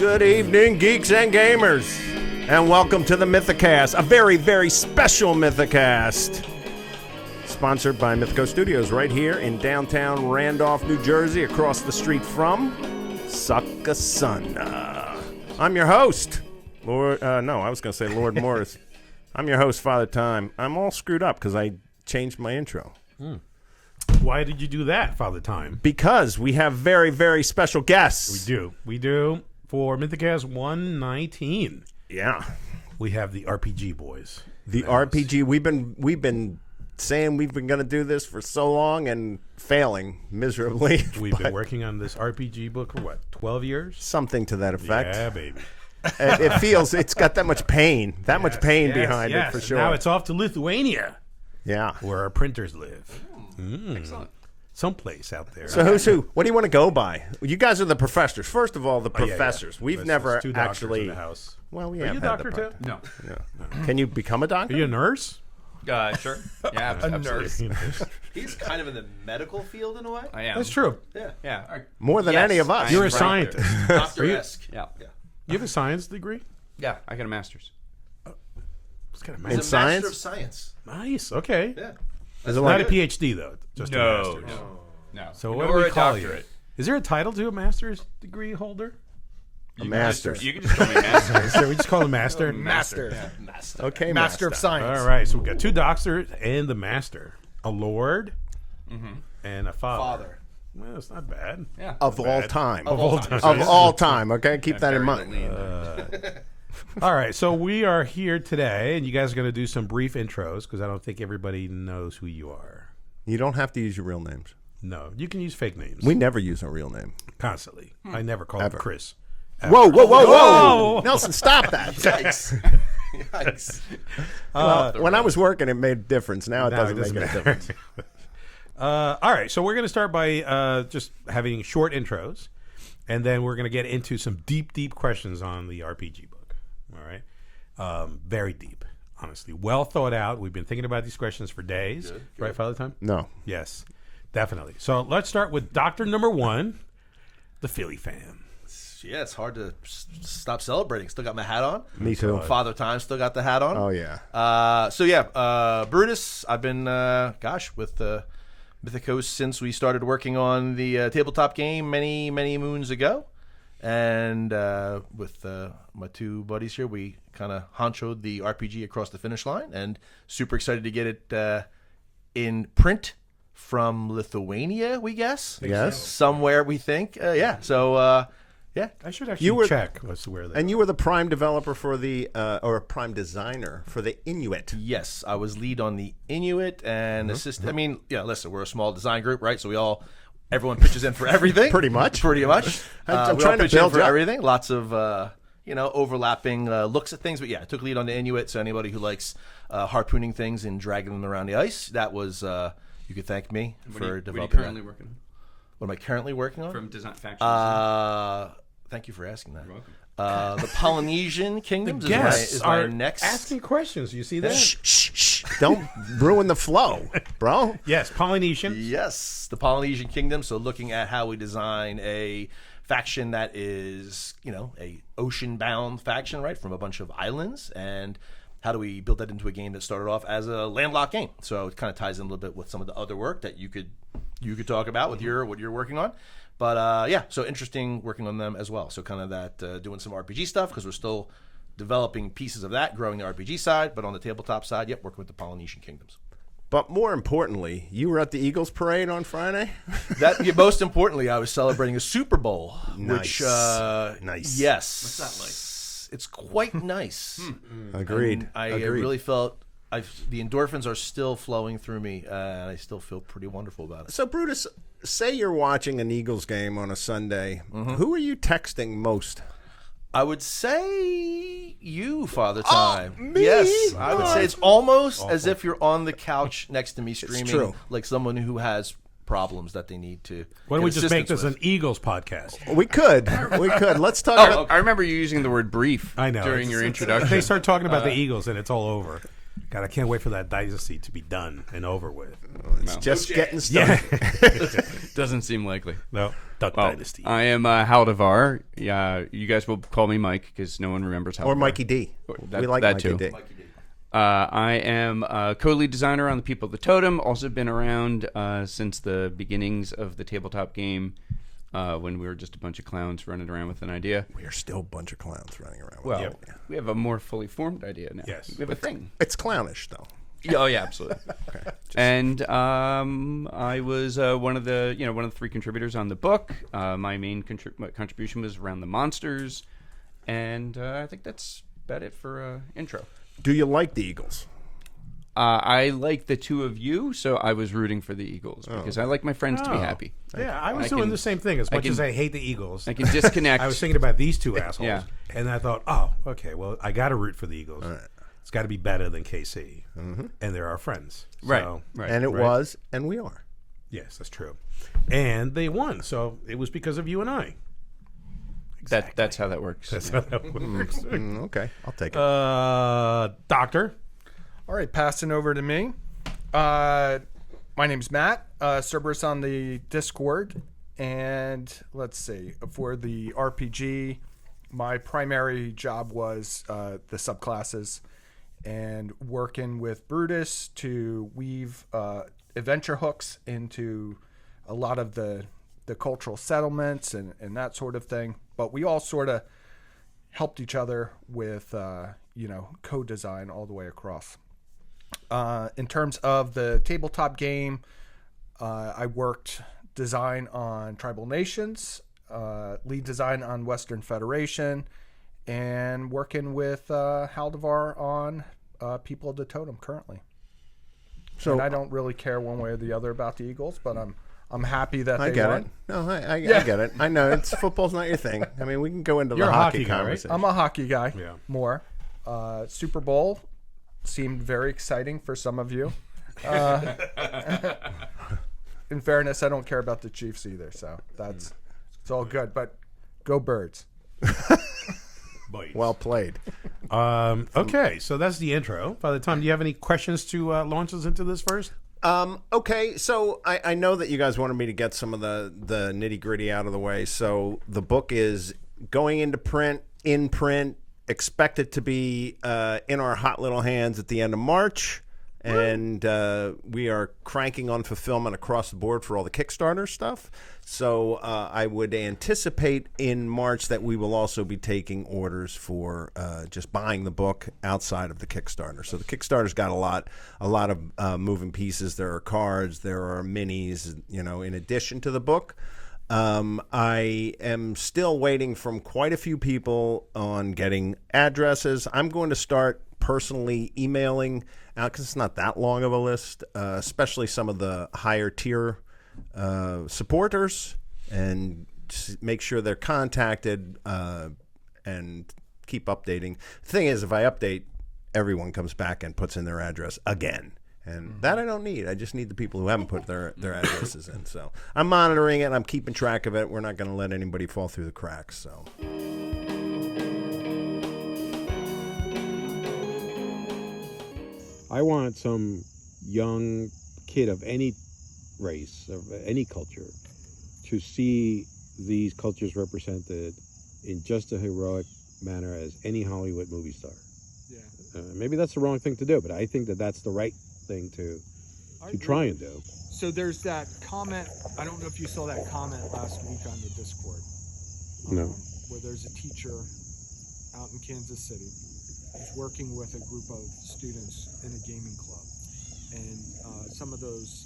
Good evening, geeks and gamers, and welcome to the MYTHICAST, a very, very special MYTHICAST, sponsored by Mythico Studios right here in downtown Randolph, New Jersey, across the street from Succasunda. I'm your host, Lord Morris. I'm your host, Father Time. I'm all screwed up because I changed my intro. Why did you do that, Father Time? Because we have very, very special guests. We do. For MYTHICAST 119. Yeah. We have the RPG boys. The RPG. We've been saying we've been going to do this for so long and failing miserably. We've been working on this RPG book for what, 12 years? Something to that effect. Yeah, baby. It feels it's got that much pain. Much pain behind it for sure. Now it's off to Lithuania. Yeah. Where our printers live. Excellent. Someplace out there. So who's who? What do you want to go by? You guys are the professors. First of all, the professors. We've never two actually. in the house. Well, we Are have you a had doctor the too? No. Yeah. Can you become a doctor? Are you a nurse? Sure. Yeah, absolutely. He's kind of in the medical field in a way. I am. That's true. Yeah. More than any of us. You're a right scientist. Doctor-esque. Yeah. You have a science degree? Yeah, I got a master's. It's kind of In He's a science? master of science. Nice. Okay. Yeah. Is it Not like a PhD though. Just a master's. No. So what do Or we a call you? doctorate. Is there a title to a master's degree holder? a master? You can just call me master. So we just call him master. Master. Okay, Master of science. All right. So we got two doctors and the master, a lord, and a father. Well, it's not bad. Yeah. Of all time. Of all time. Of all time. Okay, keep that in mind. All right. So we are here today, and you guys are going to do some brief intros because I don't think everybody knows who you are. You don't have to use your real names. No, you can use fake names. We never use our real name. Constantly. I never call him Chris. Whoa, whoa, whoa, whoa! Whoa. Nelson, stop that! Yikes. Yikes. Well, when I was working, it made a difference. Now it No, doesn't make any matter. difference. All right. So we're going to start by just having short intros, and then we're going to get into some deep, deep questions on the RPG book. All right. Very deep, honestly. Well thought out. We've been thinking about these questions for days. Good. Right, Father Time? No. Yes, definitely. So let's start with Doctor Number One, the Philly fan. Yeah, it's hard to stop celebrating. Still got my hat on. Me too. Father Time still got the hat on. Oh, yeah. Brutus, I've been, with Mythicos since we started working on the tabletop game many, many moons ago. And with my two buddies here, we kind of honchoed the RPG across the finish line, and super excited to get it in print from Lithuania, we guess. Yes. Somewhere, we think. Yeah. I should actually check where they And you were the prime developer for the, or prime designer for the Inuit. Yes, I was lead on the Inuit and assistant. I mean, listen, we're a small design group, right? So everyone pitches in for everything. Pretty much. I'm I'm we all trying to pitch in build for you up. everything. Lots of, overlapping looks at things. But yeah, I took lead on the Inuit. So anybody who likes harpooning things and dragging them around the ice, that was, you could thank me for developing What are you currently that. working on? What am I currently working on? From design factions. Thank you for asking that. You're welcome. The Polynesian Kingdoms guests is my are next. asking questions. You see that? Shh. Don't ruin the flow, bro. Yes, Polynesian. Yes, the Polynesian Kingdom. So looking at how we design a faction that is, a ocean-bound faction, right, from a bunch of islands, and how do we build that into a game that started off as a landlocked game? So it kind of ties in a little bit with some of the other work that you could talk about with what you're working on. But so interesting working on them as well. So kind of that doing some RPG stuff because we're still developing pieces of that, growing the RPG side, but on the tabletop side, working with the Polynesian Kingdoms. But more importantly, you were at the Eagles Parade on Friday? Most importantly, I was celebrating a Super Bowl. Nice. Which, Nice. Yes. What's that like? It's quite nice. Agreed. And I Agreed. really felt the endorphins are still flowing through me, and I still feel pretty wonderful about it. So, Brutus, say you're watching an Eagles game on a Sunday. Who are you texting most? I would say you, Father Time. me? Yes, I would say it's almost as if you're on the couch next to me streaming, true. like someone who has problems that they need to. Why don't we just make this with. an Eagles podcast? We could. Let's talk about. I remember you using the word brief I know. during your introduction. They start talking about the Eagles, and it's all over. God, I can't wait for that dynasty to be done and over with. It's No. just getting started. Doesn't seem likely. No, Duck Well, Dynasty. I am Haldivar. Yeah, you guys will call me Mike because no one remembers Haldivar. Or Mikey D. That- We like that Mikey too. D. I am a co-lead designer on the People of the Totem. Also been around since the beginnings of the tabletop game when we were just a bunch of clowns running around with an idea. We are still a bunch of clowns running around. Well, with it. we have a more fully formed idea now. Yes. We have a thing. It's clownish, though. Oh yeah, absolutely. And I was one of the 3 contributors on the book. My main contribution was around the monsters, and I think that's about it for intro. Do you like the Eagles? I like the 2 of you, so I was rooting for the Eagles because I like my friends to be happy. Yeah, I was I doing can- the same thing. As I much can- as I hate the Eagles, I can disconnect. I was thinking about these 2 assholes. Yeah. And I thought, oh, okay, well, I got to root for the Eagles. It's got to be better than KC. And they're our friends. right, So, right. And it was, and we are. yes, that's true. And they won. So it was because of you and I. That's how that works. That's how that works. Okay, I'll take it. Doctor. All right, passing over to me. My name's Matt, Cerberus on the Discord, and let's see, for the RPG, my primary job was the subclasses and working with Brutus to weave adventure hooks into a lot of the cultural settlements and that sort of thing. But we all sort of helped each other with, code design all the way across. In terms of the tabletop game, I worked design on Tribal Nations, lead design on Western Federation, and working with Haldivar on People of the Totem currently. So And I don't really care one way or the other about the Eagles, but I'm happy that I they get won. it. No, I get it. I know football's not your thing. I mean, we can go into You're the a hockey hockey guy, right? conversation. I'm a hockey guy Yeah. more. Super Bowl seemed very exciting for some of you. In fairness, I don't care about the Chiefs either, so it's all good. But go Birds. Well played. Okay, so that's the intro. By the time, do you have any questions to launch us into this first? Okay, so I know that you guys wanted me to get some of the nitty gritty out of the way. So the book is going into print, expected to be in our hot little hands at the end of March. And we are cranking on fulfillment across the board for all the Kickstarter stuff. So I would anticipate in March that we will also be taking orders for just buying the book outside of the Kickstarter. So the Kickstarter's got a lot of moving pieces. There are cards, there are minis, in addition to the book. I am still waiting from quite a few people on getting addresses. I'm going to start personally emailing out because it's not that long of a list, especially some of the higher tier supporters, and make sure they're contacted and keep updating. The thing is, if I update, everyone comes back and puts in their address again. And that I don't need. I just need the people who haven't put their addresses in. So I'm monitoring it. I'm keeping track of it. We're not going to let anybody fall through the cracks. So. I want some young kid of any race, of any culture, to see these cultures represented in just a heroic manner as any Hollywood movie star. Yeah. Maybe that's the wrong thing to do, but I think that that's the right thing to try and do. So there's that comment. I don't know if you saw that comment last week on the Discord. No. Where there's a teacher out in Kansas City who's working with a group of students in a gaming club, and some of those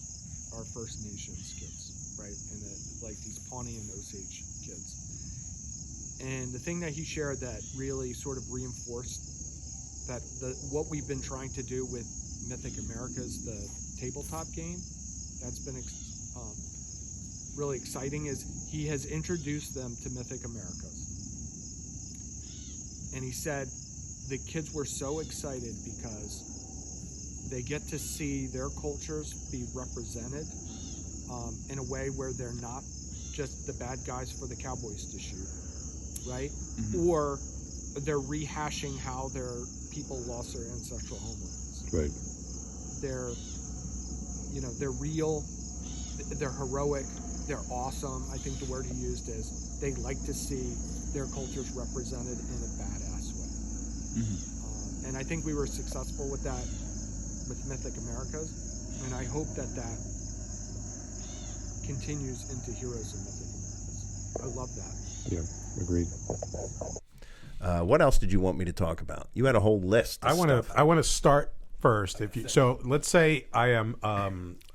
are First Nations kids, right? And like these Pawnee and Osage kids. And the thing that he shared that really sort of reinforced that what we've been trying to do with Mythic Americas, the tabletop game, that's been really exciting, is he has introduced them to Mythic Americas. And he said the kids were so excited because they get to see their cultures be represented in a way where they're not just the bad guys for the cowboys to shoot, right? Mm-hmm. Or they're rehashing how their people lost their ancestral homelands. Right. They're they're real, they're heroic, they're awesome. I think the word he used is they like to see their cultures represented in a badass way. And I think we were successful with that with Mythic Americas, and I hope that continues into Heroes of Mythic Americas. I love that. Yeah, agreed. What else did you want me to talk about? You had a whole list. I want to start first. So let's say I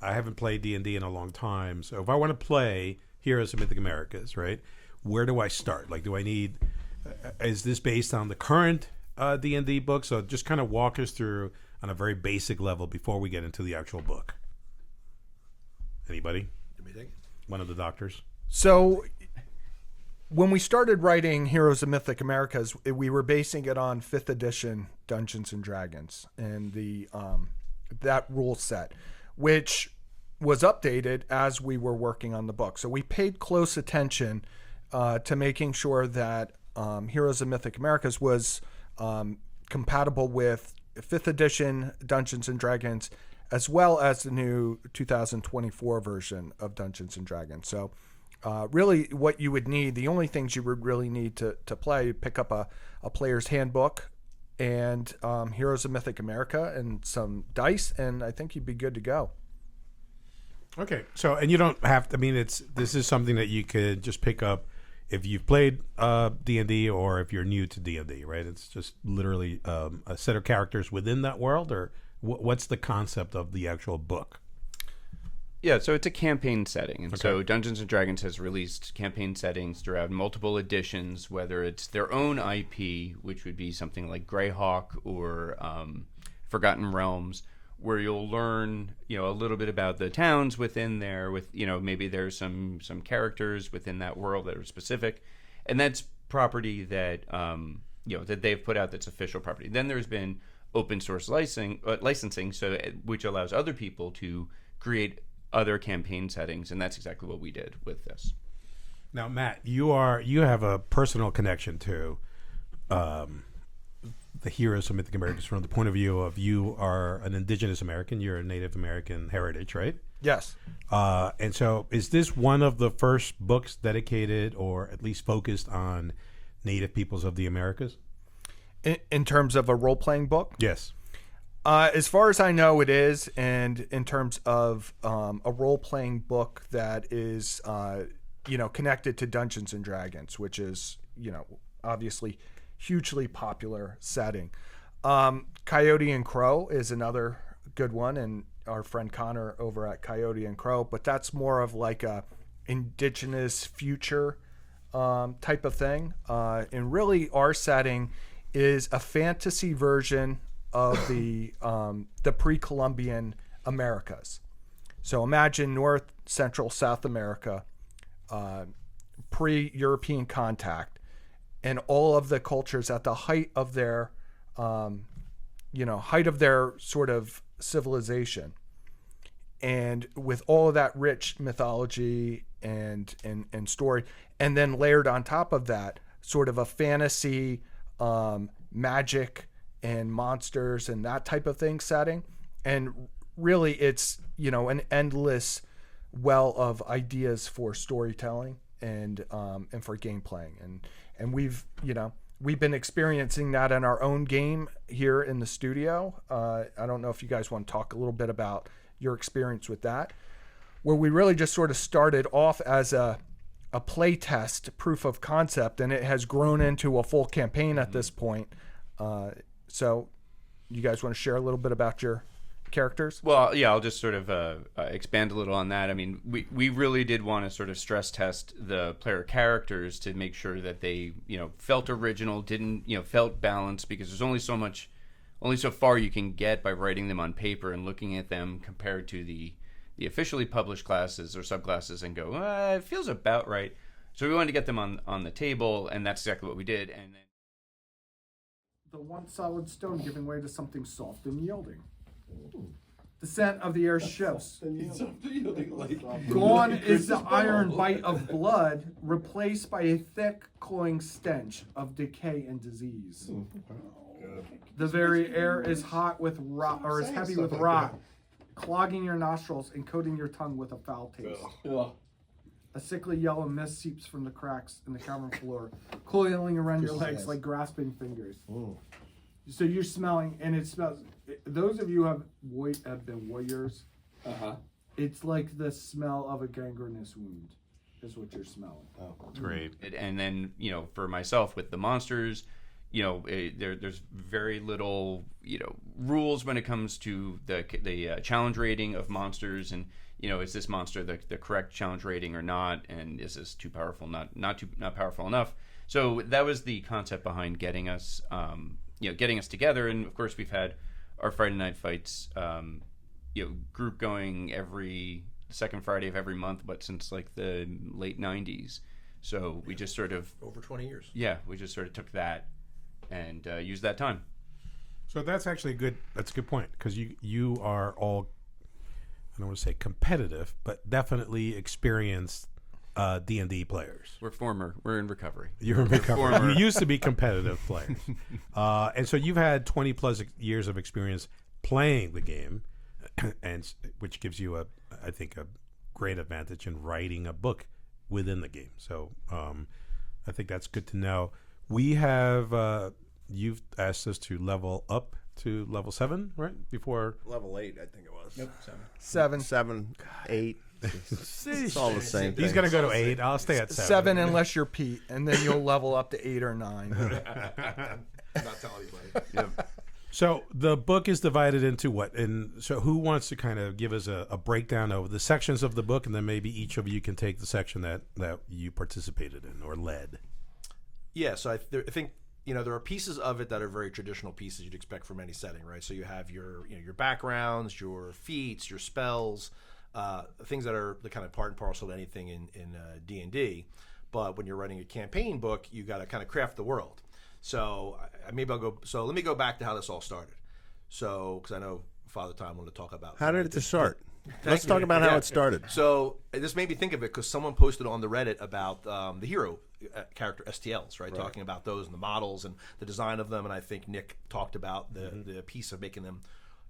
haven't played D&D in a long time. So if I want to play Heroes of Mythic Americas, right? Where do I start? Like, do I need? Is this based on the current D&D book? So just kind of walk us through on a very basic level before we get into the actual book. Anybody? One of the doctors. So when we started writing Heroes of Mythic Americas, we were basing it on 5th edition Dungeons and Dragons and the that rule set, which was updated as we were working on the book. So we paid close attention to making sure that Heroes of Mythic Americas was compatible with 5th edition Dungeons and Dragons, as well as the new 2024 version of Dungeons and Dragons. So really what you would need, the only things you would really need to play, pick up a player's handbook and Heroes of Mythic America and some dice, and I think you'd be good to go. Okay. So, and you don't have to, this is something that you could just pick up if you've played D&D or if you're new to D&D, right? It's just literally a set of characters within that world, or what's the concept of the actual book? Yeah, so it's a campaign setting. And so Dungeons & Dragons has released campaign settings throughout multiple editions, whether it's their own IP, which would be something like Greyhawk or Forgotten Realms, where you'll learn, a little bit about the towns within there with, maybe there's some characters within that world that are specific. And that's property that, that they've put out that's official property. Then there's been open source licensing, so which allows other people to create other campaign settings, and that's exactly what we did with this. Now, Matt, you have a personal connection to the Heroes of Mythic Americas from the point of view of you are an indigenous American, you're a Native American heritage, right? Yes. And so is this one of the first books dedicated or at least focused on Native peoples of the Americas? In terms of a role-playing book? Yes. As far as I know, it is. And in terms of a role-playing book that is, connected to Dungeons and Dragons, which is, obviously hugely popular setting. Coyote and Crow is another good one, and our friend Connor over at Coyote and Crow, but that's more of like a indigenous future type of thing. And really our setting is a fantasy version of the pre-Columbian Americas. So imagine North, Central, South America, pre-European contact, and all of the cultures at the height of their, sort of civilization, and with all of that rich mythology and story, and then layered on top of that, sort of a fantasy, magic and monsters and that type of thing setting, and really it's an endless well of ideas for storytelling and for game playing, and we've been experiencing that in our own game here in the studio. I don't know if you guys want to talk a little bit about your experience with that, where we really just sort of started off as a play test proof of concept, and it has grown into a full campaign at this point. So you guys want to share a little bit about your characters? Well, yeah, I'll just sort of expand a little on that. I mean, we really did want to sort of stress test the player characters to make sure that they, felt original, didn't, felt balanced, because there's only so far you can get by writing them on paper and looking at them compared to the officially published classes or subclasses and go, it feels about right. So we wanted to get them on the table, and that's exactly what we did. And then the one solid stone giving way to something soft and yielding. The scent of the air shifts. Gone is the iron bite of blood, replaced by a thick, cloying stench of decay and disease. The very air is hot with rot, or is heavy with rot, clogging your nostrils and coating your tongue with a foul taste. A sickly yellow mist seeps from the cracks in the cavern floor, coiling around your legs like grasping fingers. So you're smelling, and it smells. Those of you who have been warriors, it's like the smell of a gangrenous wound, is what you're smelling. Great. And then, for myself with the monsters, there's very little, rules when it comes to the challenge rating of monsters, and is this monster the correct challenge rating or not, and is this too powerful, not powerful enough. So that was the concept behind getting us together, and of course we've had our Friday night fights, group going every second Friday of every month, but since like the late 90s. So we just sort of over 20 years. Yeah, we just sort of took that and used that time. So that's actually a good point, because you are all, I don't want to say competitive, but definitely experienced D&D players. We're in recovery. You're in recovery. You used to be competitive players. And so you've had 20 plus years of experience playing the game, and which gives you I think a great advantage in writing a book within the game. So I think that's good to know. We have you've asked us to level up to level 7, right? Before Level 8, I think it was. Nope, 7. 7, 8. It's all the same thing. he's going to go to 8. I'll stay at 7. 7 unless you're Pete, and then you'll level up to 8 or 9. Not telling anybody. So the book is divided into what? And so who wants to kind of give us a breakdown of the sections of the book, and then maybe each of you can take the section that you participated in or led. Yeah, so I think there are pieces of it that are very traditional pieces you'd expect from any setting, right? So you have your backgrounds, your feats, your spells, things that are the kind of part and parcel of anything in D&D. But when you're writing a campaign book, you got to kind of craft the world. So let me go back to how this all started. So, because I know Father Time wanted to talk about How did it start? Let's talk about how it started. So this made me think of it because someone posted on the Reddit about the hero character STLs, right? Talking about those and the models and the design of them. And I think Nick talked about the piece of making them,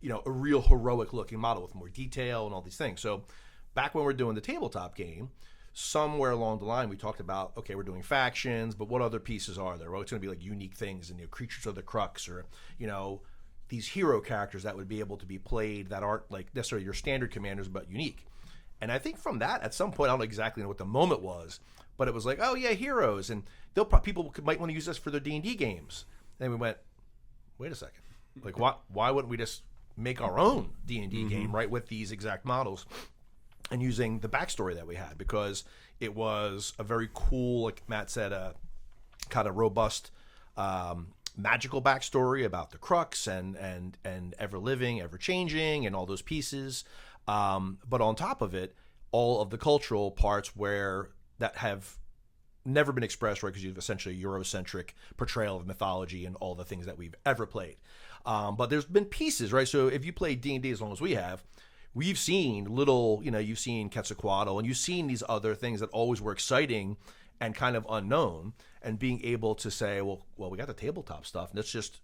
a real heroic looking model with more detail and all these things. So back when we were doing the tabletop game, somewhere along the line we talked about, okay, we're doing factions, but what other pieces are there? Well, it's going to be like unique things and creatures of the crux, or these hero characters that would be able to be played that aren't like necessarily your standard commanders but unique. And I think from that, at some point, I don't exactly know what the moment was, but it was like, oh yeah, heroes, and people might want to use this for their D&D games. And we went, wait a second, like why wouldn't we just make our own D&D game, right, with these exact models? And using the backstory that we had, because it was a very cool, like Matt said, kind of robust, magical backstory about the crux and ever living, ever changing, and all those pieces. But on top of it, all of the cultural parts that have never been expressed, right? Because you've essentially a Eurocentric portrayal of mythology and all the things that we've ever played. But there's been pieces, right? So if you play D&D as long as we have, we've seen you've seen Quetzalcoatl, and you've seen these other things that always were exciting and kind of unknown, and being able to say, well, we got the tabletop stuff, let's just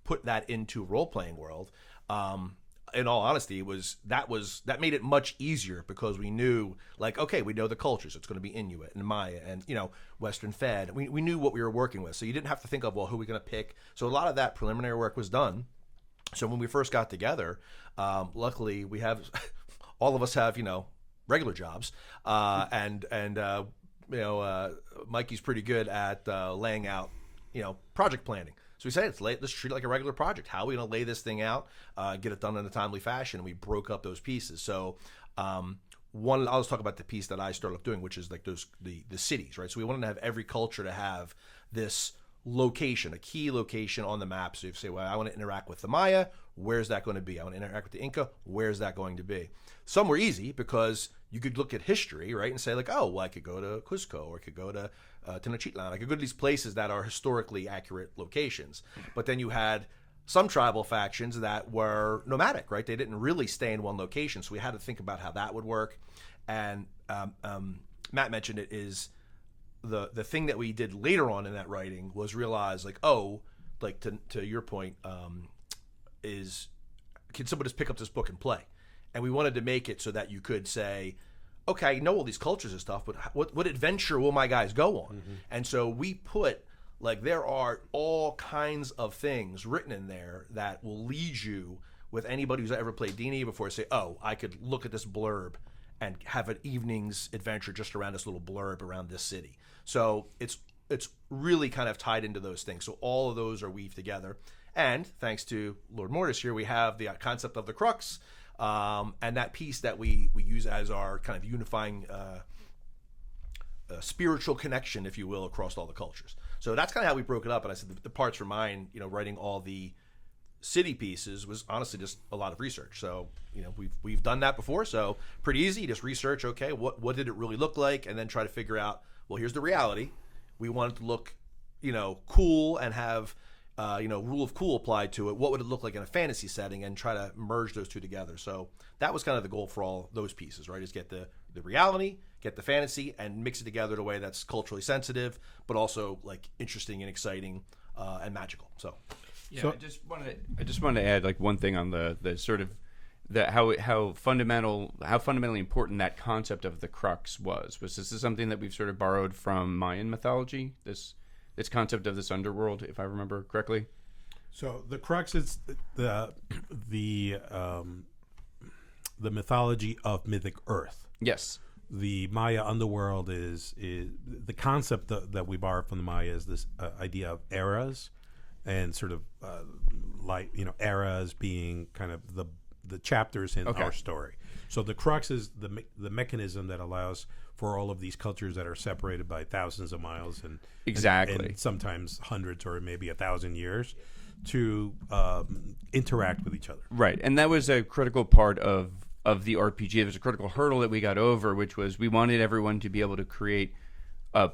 put that into a role-playing world. In all honesty, that made it much easier, because we knew, like, okay, we know the cultures. It's going to be Inuit and Maya and, Western Fed. We knew what we were working with. So you didn't have to think of, well, who are we going to pick? So a lot of that preliminary work was done. So when we first got together, luckily we have, all of us have, regular jobs, and Mikey's pretty good at laying out, project planning. So we said, let's treat it like a regular project. How are we going to lay this thing out, get it done in a timely fashion? And we broke up those pieces. So I'll just talk about the piece that I started off doing, which is like the cities, right? So we wanted to have every culture to have this location, a key location on the map. So you say, well, I want to interact with the Maya, where's that going to be? I want to interact with the Inca, where's that going to be? Some were easy because you could look at history, right, and say like, oh, well, I could go to Cusco, or I could go to Tenochtitlan. I could go to these places that are historically accurate locations. But then you had some tribal factions that were nomadic, right? They didn't really stay in one location. So we had to think about how that would work. And Matt mentioned it, is the thing that we did later on in that writing was realize, like, oh, like to your point, is, can someone just pick up this book and play? and we wanted to make it so that you could say, okay, I know all these cultures and stuff, but what adventure will my guys go on? And so we put, like, there are all kinds of things written in there that will lead you with anybody who's ever played D&D before, say, oh, I could look at this blurb and have an evening's adventure just around this little blurb around this city. So it's really kind of tied into those things. So all of those are weaved together. And thanks to Lord Mortis here, we have the concept of the crux, and that piece that we use as our kind of unifying spiritual connection, if you will, across all the cultures. So that's kind of how we broke it up. And I said the parts for mine, writing all the city pieces was honestly just a lot of research. So we've done that before, so pretty easy. You just research, okay, what did it really look like, and then try to figure out, well, here's the reality. We want it to look cool and have rule of cool applied to it. What would it look like in a fantasy setting, and try to merge those two together. So that was kind of the goal for all those pieces, right? Is get the reality, get the fantasy, and mix it together in a way that's culturally sensitive but also like interesting and exciting and magical. So yeah, so, I just wanted to add like one thing on the sort of how fundamentally important that concept of the crux was. This is something that we've sort of borrowed from Mayan mythology, this concept of this underworld, if I remember correctly. So the crux is the mythology of mythic Earth. Yes. The Maya underworld is the concept that we borrowed from the Maya is this idea of eras, and sort of eras being kind of the chapters in our story. So the crux is the mechanism that allows for all of these cultures that are separated by thousands of miles and sometimes hundreds or maybe 1,000 years to interact with each other. Right, and that was a critical part of the RPG. It was a critical hurdle that we got over, which was we wanted everyone to be able to create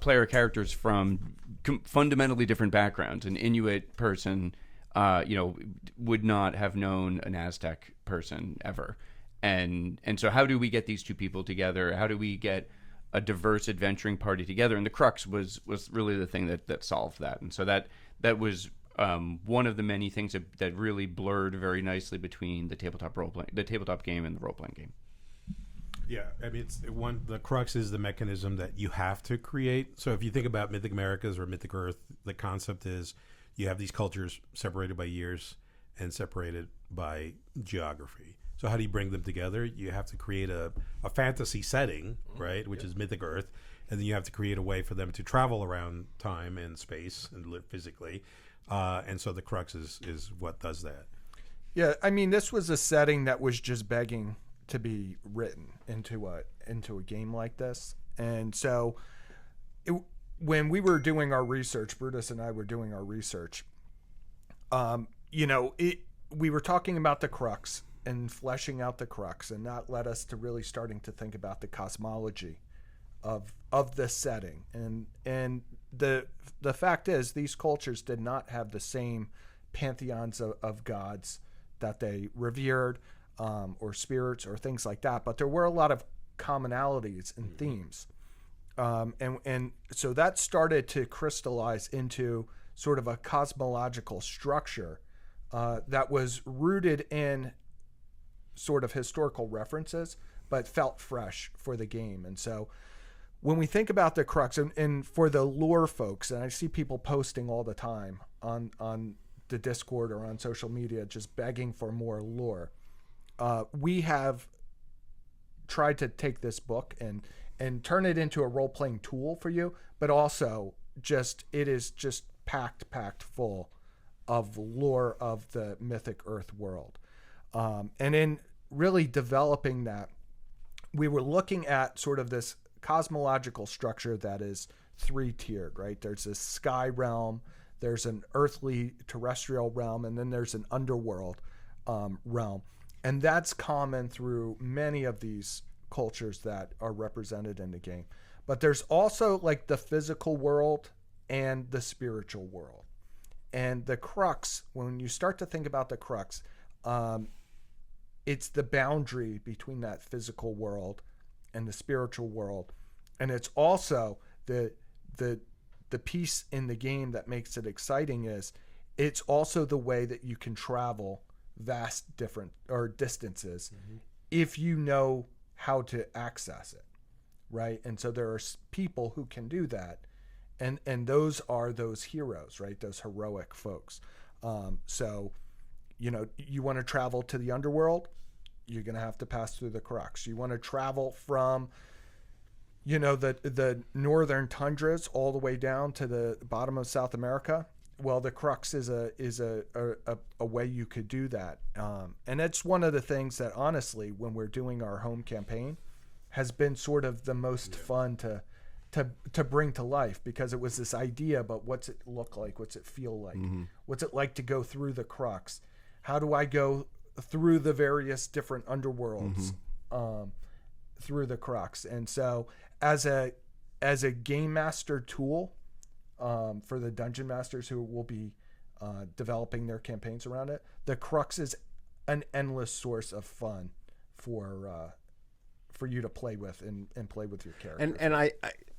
player characters from fundamentally different backgrounds. An Inuit person, would not have known an Aztec person ever. And so how do we get these two people together? How do we get a diverse adventuring party together? And the crux was really the thing that solved that. And so that was one of the many things that really blurred very nicely between the tabletop game and the role-playing game. Yeah, I mean, the crux is the mechanism that you have to create. So if you think about Mythic Americas or Mythic Earth, the concept is you have these cultures separated by years and separated by geography. So how do you bring them together? You have to create a fantasy setting, right, which is Mythic Earth, and then you have to create a way for them to travel around time and space and live physically. And so the crux is what does that. Yeah, I mean, this was a setting that was just begging to be written into a game like this. And so when we were doing our research, Brutus and I were doing our research, we were talking about the crux and fleshing out the crux, and that led us to really starting to think about the cosmology of the setting. And the fact is, these cultures did not have the same pantheons of gods that they revered, or spirits or things like that, but there were a lot of commonalities and themes. And so that started to crystallize into sort of a cosmological structure that was rooted in sort of historical references, but felt fresh for the game. And so when we think about the crux, and for the lore folks, and I see people posting all the time on the Discord or on social media just begging for more lore, we have tried to take this book and turn it into a role-playing tool for you, but also it is just packed full of lore of the Mythic Earth world. And in really developing that, we were looking at sort of this cosmological structure that is three-tiered, right? There's this sky realm, there's an earthly terrestrial realm, and then there's an underworld realm. And that's common through many of these cultures that are represented in the game. But there's also like the physical world and the spiritual world. And the crux, when you start to think about the crux, it's the boundary between that physical world and the spiritual world. And it's also the piece in the game that makes it exciting is it's also the way that you can travel vast different or distances if you know how to access it, right? And so there are people who can do that, and those are those heroes, right? Those heroic folks. So, you know, you want to travel to the underworld, you're going to have to pass through the crux. You want to travel from, you know, the northern tundras all the way down to the bottom of South America. Well, the crux is a way you could do that, and it's one of the things that, honestly, when we're doing our home campaign, has been sort of the most fun to bring to life, because it was this idea, but what's it look like? What's it feel like? What's it like to go through the crux? How do I go through the various different underworlds through the crux? And so, as a game master tool. For the dungeon masters who will be developing their campaigns around it, the crux is an endless source of fun for you to play with and play with your characters. And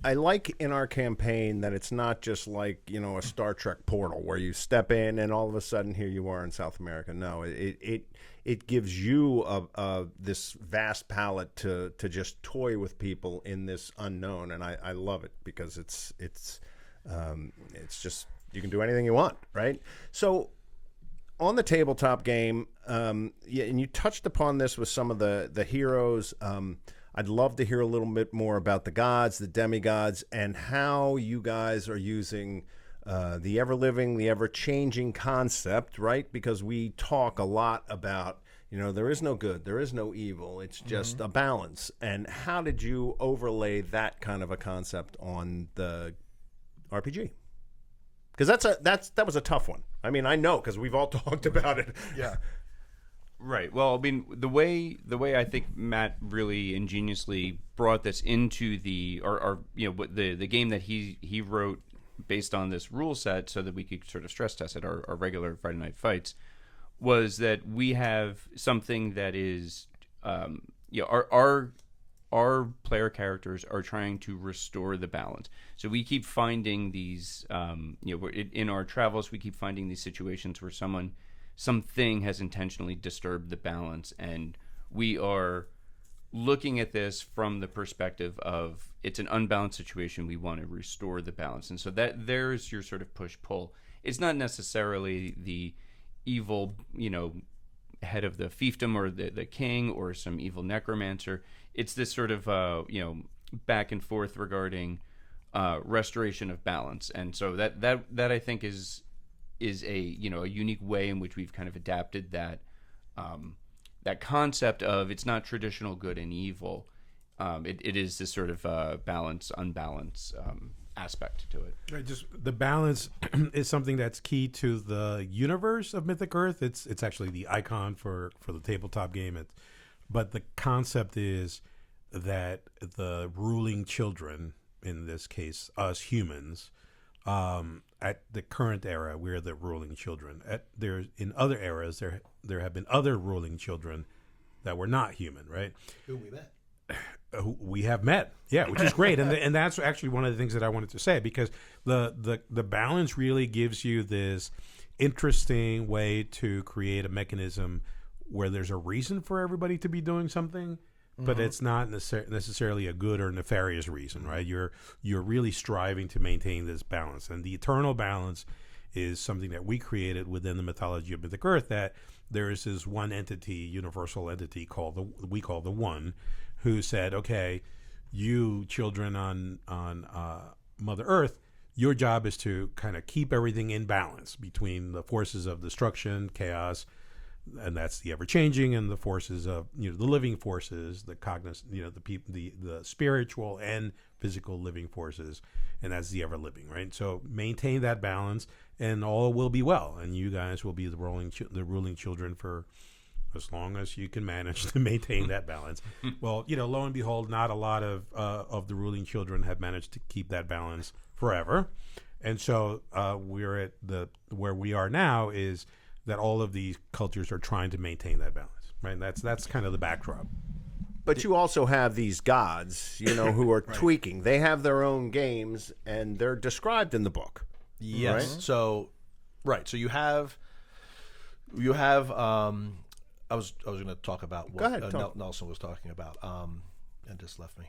I like in our campaign that it's not just like, you know, a Star Trek portal where you step in and all of a sudden here you are in South America. No, it gives you this vast palette to just toy with people in this unknown, and I love it because it's just, you can do anything you want, right? So on the tabletop game, and you touched upon this with some of the heroes. I'd love to hear a little bit more about the gods, the demigods, and how you guys are using the ever-living, the ever-changing concept, right? Because we talk a lot about, you know, there is no good, there is no evil. It's just a balance. And how did you overlay that kind of a concept on the RPG? Because that was a tough one. I mean, I know because we've all talked about it. Yeah. Right. Well, I mean, the way I think Matt really ingeniously brought this into the game that he wrote based on this rule set, so that we could sort of stress test it, our regular Friday Night Fights, was that we have something that is, our player characters are trying to restore the balance. So we keep finding these, in our travels, we keep finding these situations where something has intentionally disturbed the balance, and we are looking at this from the perspective of it's an unbalanced situation. We want to restore the balance, and so that there's your sort of push-pull. It's not necessarily the evil, head of the fiefdom or the king or some evil necromancer. It's this sort of back and forth regarding restoration of balance, and so that I think is a a unique way in which we've kind of adapted that concept of it's not traditional good and evil. It is this sort of unbalance aspect to it. Right, just the balance is something that's key to the universe of Mythic Earth. It's actually the icon for the tabletop game. But the concept is that the ruling children, in this case us humans, at the current era, we're the ruling children. In other eras, there have been other ruling children that were not human, right? Who we met. We have met, yeah, which is great, and that's actually one of the things that I wanted to say, because the balance really gives you this interesting way to create a mechanism where there's a reason for everybody to be doing something, but it's not necessarily a good or nefarious reason, right? You're really striving to maintain this balance, and the eternal balance is something that we created within the mythology of Mythic Earth. That there is this one entity, universal entity we call the One, who said, okay, you children on Mother Earth, your job is to kind of keep everything in balance between the forces of destruction, chaos, and that's the ever-changing, and the forces of the living forces, the cognizant, the spiritual and physical living forces, and that's the ever-living, right? So maintain that balance, and all will be well, and you guys will be the ruling children for as long as you can manage to maintain that balance. Well, lo and behold, not a lot of the ruling children have managed to keep that balance forever, and so we're at where we are now is that all of these cultures are trying to maintain that balance, right? And that's kind of the backdrop. But you also have these gods, who are tweaking. They have their own games, and they're described in the book. Yes. Right? So you have I was going to talk about Go what ahead, talk. Nelson was talking about, and just left me.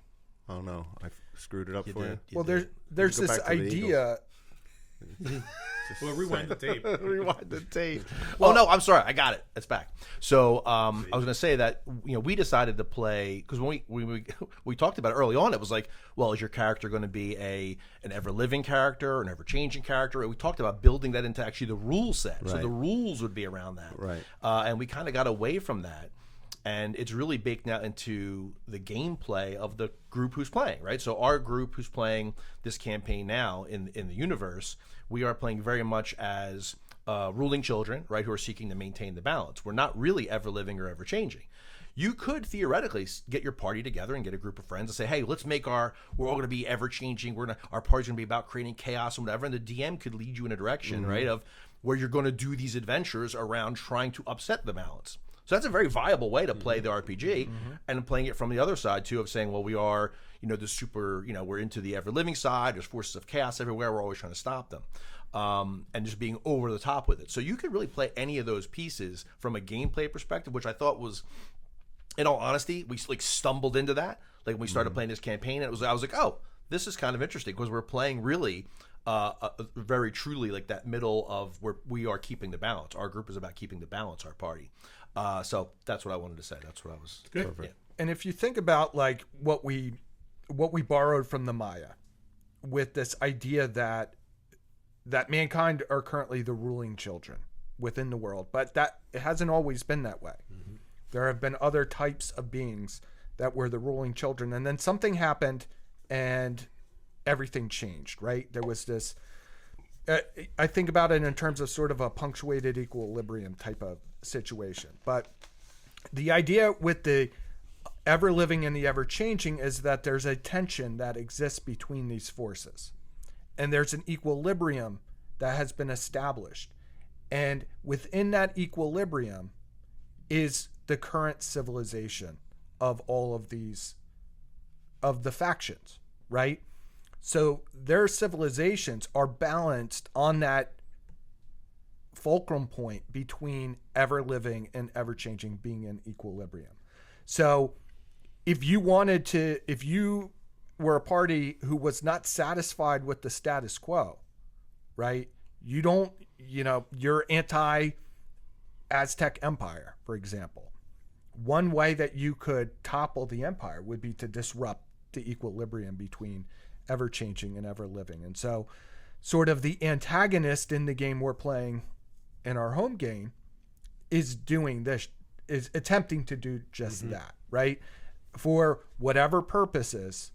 Oh no, I screwed it up for you. Well, there's Go this back to the idea. Well, rewind the tape. Rewind the tape. Oh no, I'm sorry. I got it. It's back. So I was going to say that we decided to play because when we talked about it early on, it was like, well, is your character going to be an ever living character, an ever changing character? And we talked about building that into actually the rule set, so Right. the rules would be around that. Right. And we kind of got away from that. And it's really baked now into the gameplay of the group who's playing, right? So our group who's playing this campaign now in the universe, we are playing very much as ruling children, right, who are seeking to maintain the balance. We're not really ever living or ever changing. You could theoretically get your party together and get a group of friends and say, hey, let's make we're all going to be ever changing. Our party's going to be about creating chaos and whatever. And the DM could lead you in a direction, right, of where you're going to do these adventures around trying to upset the balance. So that's a very viable way to play the RPG, and playing it from the other side too, of saying, well, we are, the super, we're into the ever living side. There's forces of chaos everywhere. We're always trying to stop them, and just being over the top with it. So you could really play any of those pieces from a gameplay perspective, which I thought was, in all honesty, we stumbled into that. Like when we started playing this campaign, I was like, oh, this is kind of interesting because we're playing really. Very truly like that middle of where we are keeping the balance. Our group is about keeping the balance, our party. So that's what I wanted to say. That's what I was. Good. Yeah. And if you think about like what we borrowed from the Maya, with this idea that mankind are currently the ruling children within the world, but that it hasn't always been that way. Mm-hmm. There have been other types of beings that were the ruling children, and then something happened, and everything changed. Right? There was this. I think about it in terms of sort of a punctuated equilibrium type of situation. But the idea with the ever living and the ever changing is that there's a tension that exists between these forces. And there's an equilibrium that has been established. And within that equilibrium is the current civilization of all of these, of the factions, right? So their civilizations are balanced on that fulcrum point between ever living and ever changing, being in equilibrium. So if you were a party who was not satisfied with the status quo, right? You're anti-Aztec Empire, for example. One way that you could topple the empire would be to disrupt the equilibrium between ever changing and ever living. And so sort of the antagonist in the game we're playing in our home game is doing this, is attempting to do just that, right? For whatever purposes,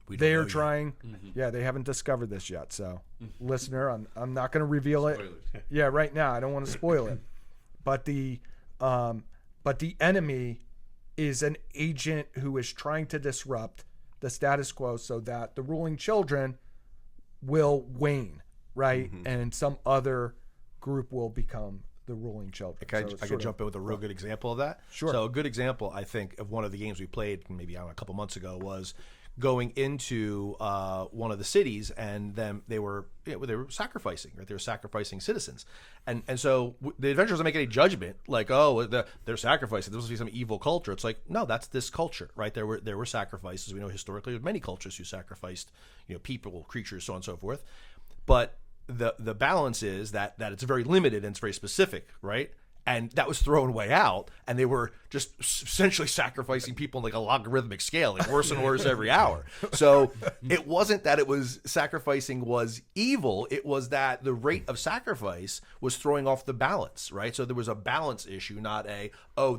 they are trying. Yeah, they haven't discovered this yet. So listener, I'm not going to reveal it. Yeah, right now, I don't want to spoil it. But the enemy is an agent who is trying to disrupt the status quo so that the ruling children will wane, right? And some other group will become the ruling children. I could jump in with a real good example of that. Sure. So a good example, I think, of one of the games we played maybe a couple months ago was going into one of the cities, and then they were sacrificing, right? They were sacrificing citizens, and so the adventurers don't make any judgment like, oh, they're sacrificing. This must be some evil culture. It's like, no, that's this culture, right? There were sacrifices. We know historically there were many cultures who sacrificed, people, creatures, so on and so forth. But the balance is that it's very limited and it's very specific, right? And that was thrown way out, and they were just essentially sacrificing people in like a logarithmic scale, like worse and worse every hour. So it wasn't that it was sacrificing was evil; it was that the rate of sacrifice was throwing off the balance, right? So there was a balance issue, not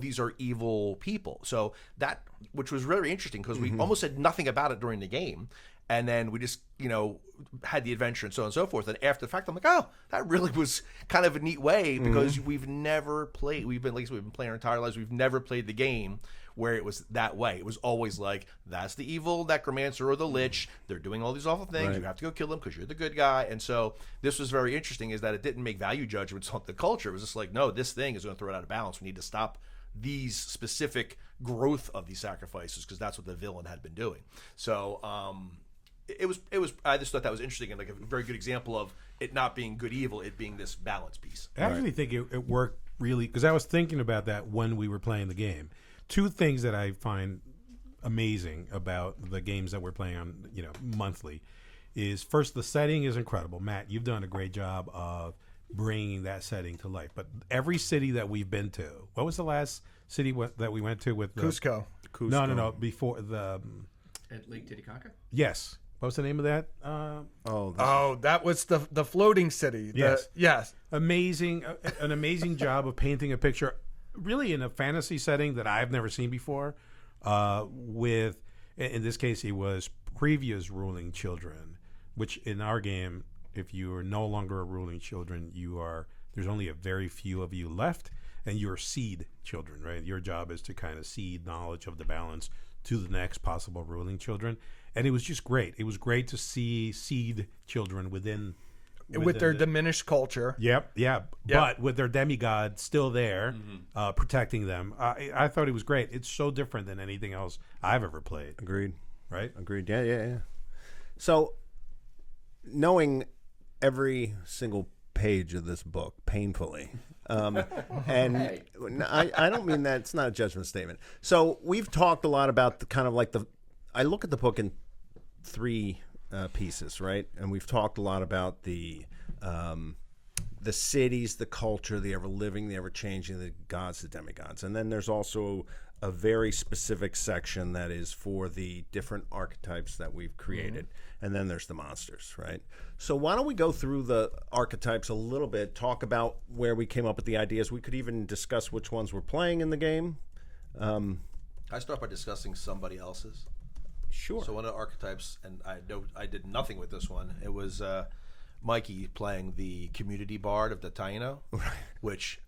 these are evil people. So that, which was very interesting because we almost said nothing about it during the game. And then we just, had the adventure and so on and so forth. And after the fact, I'm like, oh, that really was kind of a neat way because we've never played. We've been playing our entire lives. We've never played the game where it was that way. It was always like, that's the evil necromancer or the lich. They're doing all these awful things. Right. You have to go kill them because you're the good guy. And so this was very interesting is that it didn't make value judgments on the culture. It was just like, no, this thing is going to throw it out of balance. We need to stop these specific growth of these sacrifices because that's what the villain had been doing. So, it was. I just thought that was interesting and like a very good example of it not being good evil, it being this balance piece. I actually think it worked really, because I was thinking about that when we were playing the game. Two things that I find amazing about the games that we're playing on, monthly, is first, the setting is incredible. Matt, you've done a great job of bringing that setting to life. But every city that we've been to, what was the last city that we went to with the, Cusco. No, before the At Lake Titicaca? yes. What was the name of that? That was the floating city. Yes. Yes. Amazing, an amazing job of painting a picture, really in a fantasy setting that I've never seen before. With, in this case, it was previous ruling children, which in our game, if you are no longer a ruling children, there's only a very few of you left, and you're seed children, right? Your job is to kind of seed knowledge of the balance to the next possible ruling children. And it was just great. It was great to see seed children within With their diminished culture. Yep. But with their demigod still there, protecting them. I thought it was great. It's so different than anything else I've ever played. Agreed. Right? Agreed. Yeah. So, knowing every single page of this book painfully, and I don't mean that, it's not a judgment statement. So we've talked a lot about the kind of like I look at the book in three pieces, right? And we've talked a lot about the cities, the culture, the ever living, the ever changing, the gods, the demigods, and then there's also a very specific section that is for the different archetypes that we've created, and then there's the monsters, right? So why don't we go through the archetypes a little bit, talk about where we came up with the ideas. We could even discuss which ones we're playing in the game. I start by discussing somebody else's. Sure. So one of the archetypes, and I know I did nothing with this one. It was Mikey playing the community bard of the Taino, which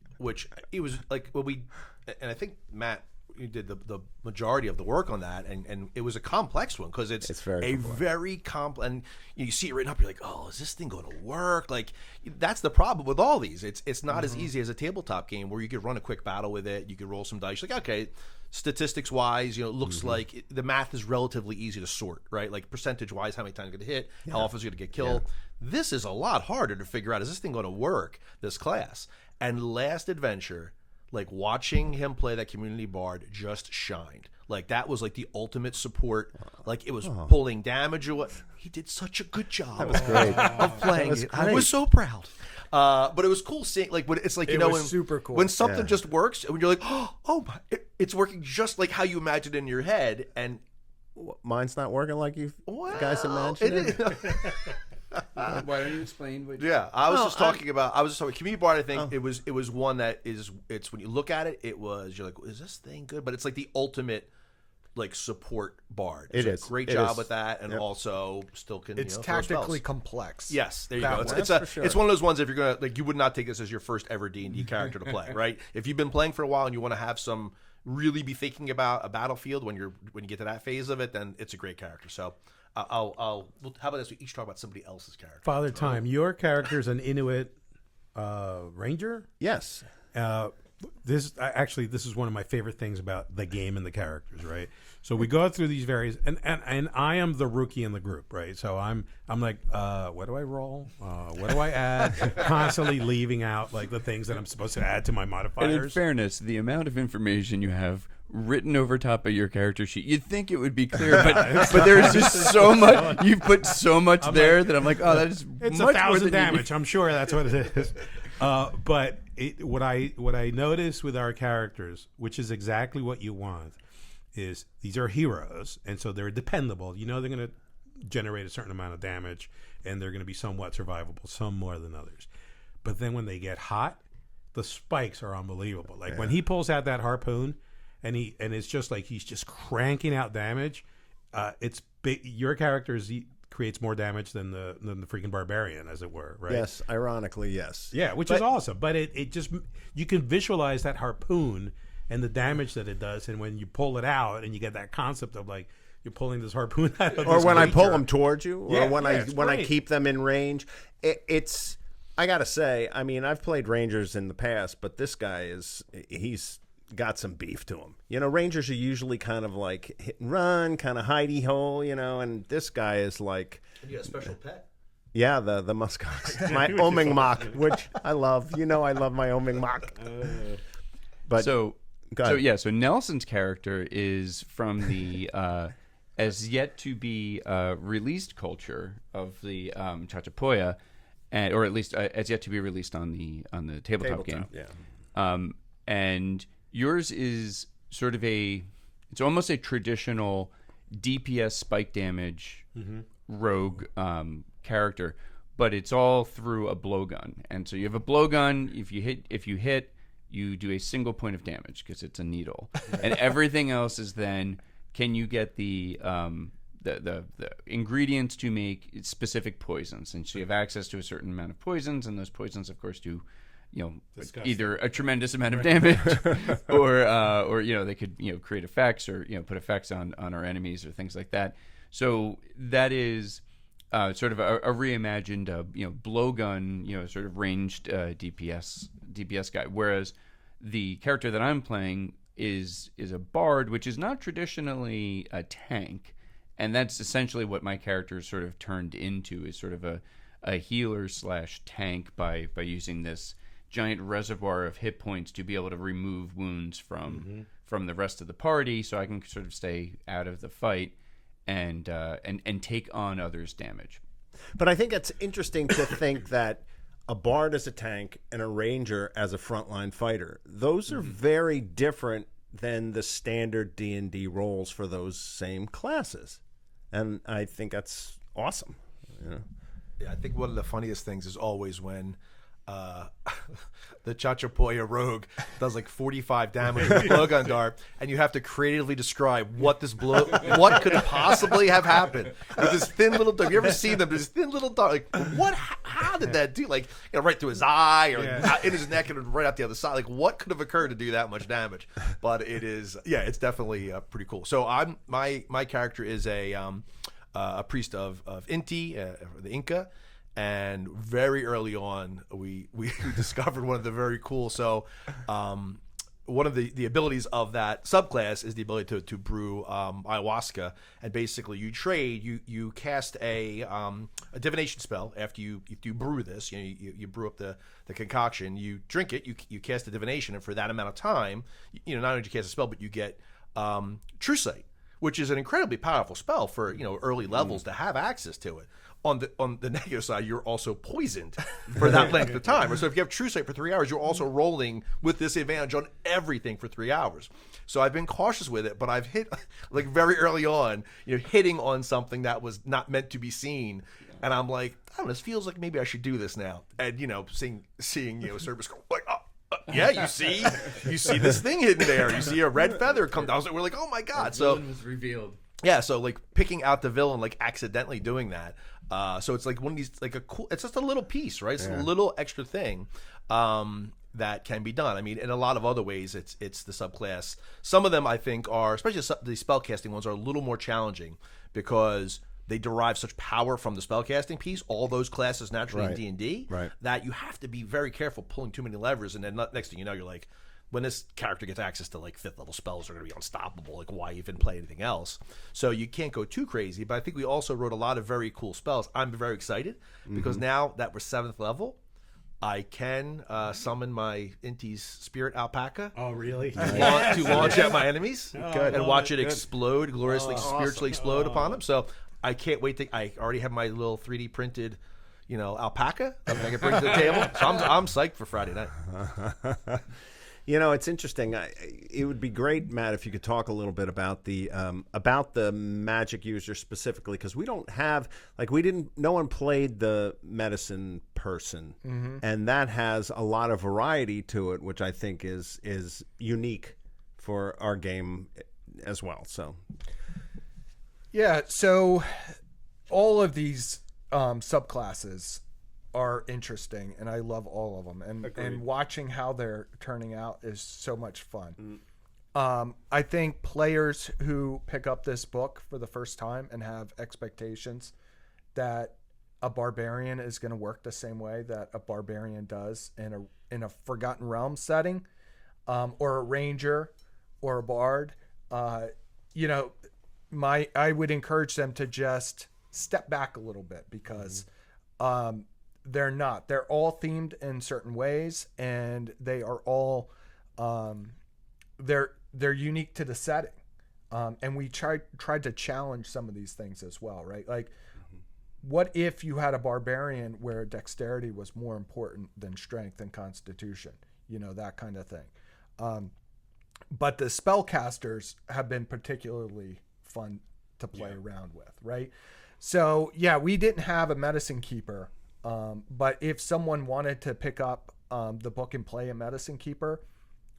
it was like and I think Matt, you did the majority of the work on that, and it was a complex one because it's very complex. very complex, and you see it written up, you're like, oh, is this thing going to work? Like, that's the problem with all these. It's not as easy as a tabletop game where you could run a quick battle with it, you could roll some dice, like, okay, statistics wise, it looks like the math is relatively easy to sort, right? Like percentage wise, how many times you're going to hit, how often is going to get killed. This is a lot harder to figure out, is this thing going to work, this class? And last adventure, like watching him play that community bard just shined. Like that was like the ultimate support. Like it was pulling damage away. He did such a good job. That was great. Of playing it. I was so proud. But it was cool seeing, like, when it's like, It was super cool. when something just works, and when you're like, oh my, it's working just like how you imagined in your head, and Mine's not working like you well, guys imagined it. Why don't you explain what I was just talking about community bard. I think it was one that it's when you look at it, you're like, is this thing good? But it's like the ultimate like support bard. It It's is. a great It job is. with that, and also still can. It's throw tactically spells. complex. Yes, there you That go. one. It's That's for sure. it's one of those ones, if you're gonna, like, you would not take this as your first ever D&D character to play, right? If you've been playing for a while and you want to have some really be thinking about a battlefield when you get to that phase of it, then it's a great character. So how about this? We each talk about somebody else's character. Father Time, your character's an Inuit ranger. Yes. This is one of my favorite things about the game and the characters, right? So we go through these various, and I am the rookie in the group, right? So I'm like, what do I roll? What do I add? Constantly leaving out like the things that I'm supposed to add to my And in modifiers. fairness, the amount of information you have written over top of your character sheet, you'd think it would be clear, but there's just so much. You've put so much there that I'm like, oh, that is It's much 1,000 more than damage. I'm sure that's what it is. But what I notice with our characters, which is exactly what you want, is these are heroes, and so they're dependable. You know they're going to generate a certain amount of damage, and they're going to be somewhat survivable, some more than others. But then when they get hot, the spikes are unbelievable. Like when he pulls out that harpoon, and it's just like he's just cranking out damage. It's big. Your character creates more damage than the freaking barbarian, as it were, right? Yes. Ironically, yes. Yeah, which is awesome. But it just, you can visualize that harpoon and the damage that it does, and when you pull it out, and you get that concept of like you're pulling this harpoon out of Or this when I pull creature. them towards you, or Yeah, when it's I great. keep them in range. It's I gotta say, I mean, I've played Rangers in the past, but this guy he's got some beef to him. Rangers are usually kind of like hit and run, kind of hidey hole, and this guy is like, You got a special pet? Yeah, the muskox. My Oming Mock, which I love. You know I love my Oming Mock. But So go ahead. So yeah, so Nelson's character is from the as yet to be released culture of the Chachapoya, or at least as yet to be released on the tabletop game. Yeah. And yours is sort of it's almost a traditional DPS spike damage rogue character, but it's all through a blowgun. And so you have a blowgun. If you hit, you do a single point of damage because it's a needle, and everything else is then can you get the ingredients to make specific poisons, and so you have access to a certain amount of poisons, and those poisons, of course, do either a tremendous amount of damage, or they could create effects or put effects on our enemies or things like that. So that is sort of a reimagined blowgun sort of ranged DPS guy, whereas the character that I'm playing is a bard, which is not traditionally a tank, and that's essentially what my character sort of turned into, is sort of a healer / tank by using this giant reservoir of hit points to be able to remove wounds from the rest of the party, so I can sort of stay out of the fight and take on others' damage. But I think it's interesting to think that a bard as a tank and a ranger as a frontline fighter, those are very different than the standard D&D roles for those same classes. And I think that's awesome. Yeah, I think one of the funniest things is always when the Chachapoya rogue does like 45 damage with a blowgun dart, and you have to creatively describe what could possibly have happened with this thin little dart. Have you ever seen them? This thin little dart, like how did that do? Like right through his eye or in his neck and right out the other side. Like what could have occurred to do that much damage? But it's definitely pretty cool. So my character is a priest of Inti, the Inca. And very early on, we discovered one of the very cool. So, one of the abilities of that subclass is the ability to brew ayahuasca. And basically, you cast a divination spell after you brew this. You brew up the concoction. You drink it. You cast a divination, and for that amount of time, not only do you cast a spell, but you get True Sight, which is an incredibly powerful spell for early levels to have access to it. On the negative side, you're also poisoned for that length of time. So if you have True Sight for 3 hours, you're also rolling with this advantage on everything for 3 hours. So I've been cautious with it, but I've hit like very early on, hitting on something that was not meant to be seen, and I'm like, I don't know, this feels like maybe I should do this now. And seeing Cerberus go like, yeah, you see this thing hidden there. You see a red feather come down. So we're like, oh my god! So it was revealed. Yeah, so like picking out the villain, like accidentally doing that. So it's like one of these, like a cool. It's just a little piece, right? It's a little extra thing that can be done. I mean, in a lot of other ways, it's the subclass. Some of them I think are, especially the spellcasting ones, are a little more challenging because they derive such power from the spellcasting piece. All those classes naturally in D&D, that you have to be very careful pulling too many levers, and then next thing you know, you're like, when this character gets access to like 5th level spells, are going to be unstoppable. Like, why even play anything else? So you can't go too crazy. But I think we also wrote a lot of very cool spells. I'm very excited because now that we're 7th level, I can summon my Inti's spirit alpaca. Oh, really? To launch at my enemies and watch it explode, gloriously, spiritually explode upon them. So I can't wait I already have my little 3D printed, alpaca that I can bring to the table. So I'm psyched for Friday night. It's interesting. It would be great, Matt, if you could talk a little bit about the magic user specifically, because we don't have no one played the medicine person, and that has a lot of variety to it, which I think is unique for our game as well. So, yeah. So all of these subclasses are interesting, and I love all of them, and watching how they're turning out is so much fun. I think players who pick up this book for the first time and have expectations that a barbarian is going to work the same way that a barbarian does in a Forgotten Realms setting, or a ranger or a bard, I would encourage them to just step back a little bit, because they're not. They're all themed in certain ways, and they are all they're unique to the setting. And we tried to challenge some of these things as well, right? Like, what if you had a barbarian where dexterity was more important than strength and constitution? That kind of thing. But the spellcasters have been particularly fun to play around with, right? So, we didn't have a medicine keeper. But if someone wanted to pick up the book and play a medicine keeper,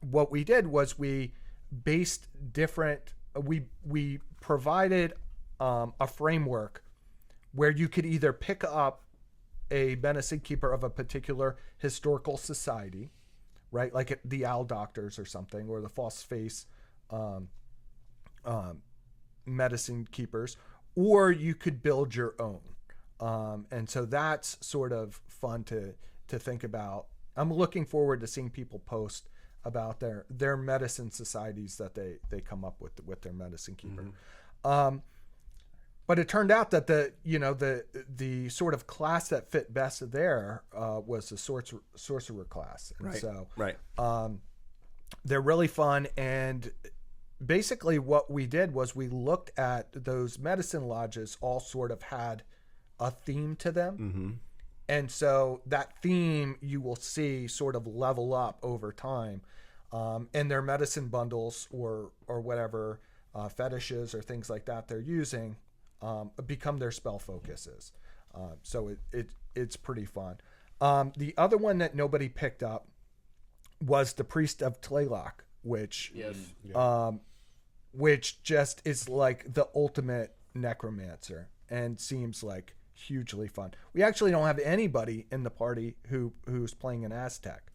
what we did was we based different... We provided a framework where you could either pick up a medicine keeper of a particular historical society, right? Like the Owl Doctors or something, or the False Face medicine keepers, or you could build your own. And so that's sort of fun to think about. I'm looking forward to seeing people post about their medicine societies that they come up with their medicine keeper. But it turned out that the sort of class that fit best there was the sorcerer class. And so they're really fun. And basically what we did was we looked at those medicine lodges all sort of had a theme to them. And so that theme you will see sort of level up over time. And their medicine bundles or whatever fetishes or things like that they're using become their spell focuses. So it's pretty fun. The other one that nobody picked up was the Priest of Tlaylock, which just is like the ultimate necromancer and seems like hugely fun. We actually don't have anybody in the party who's playing an Aztec.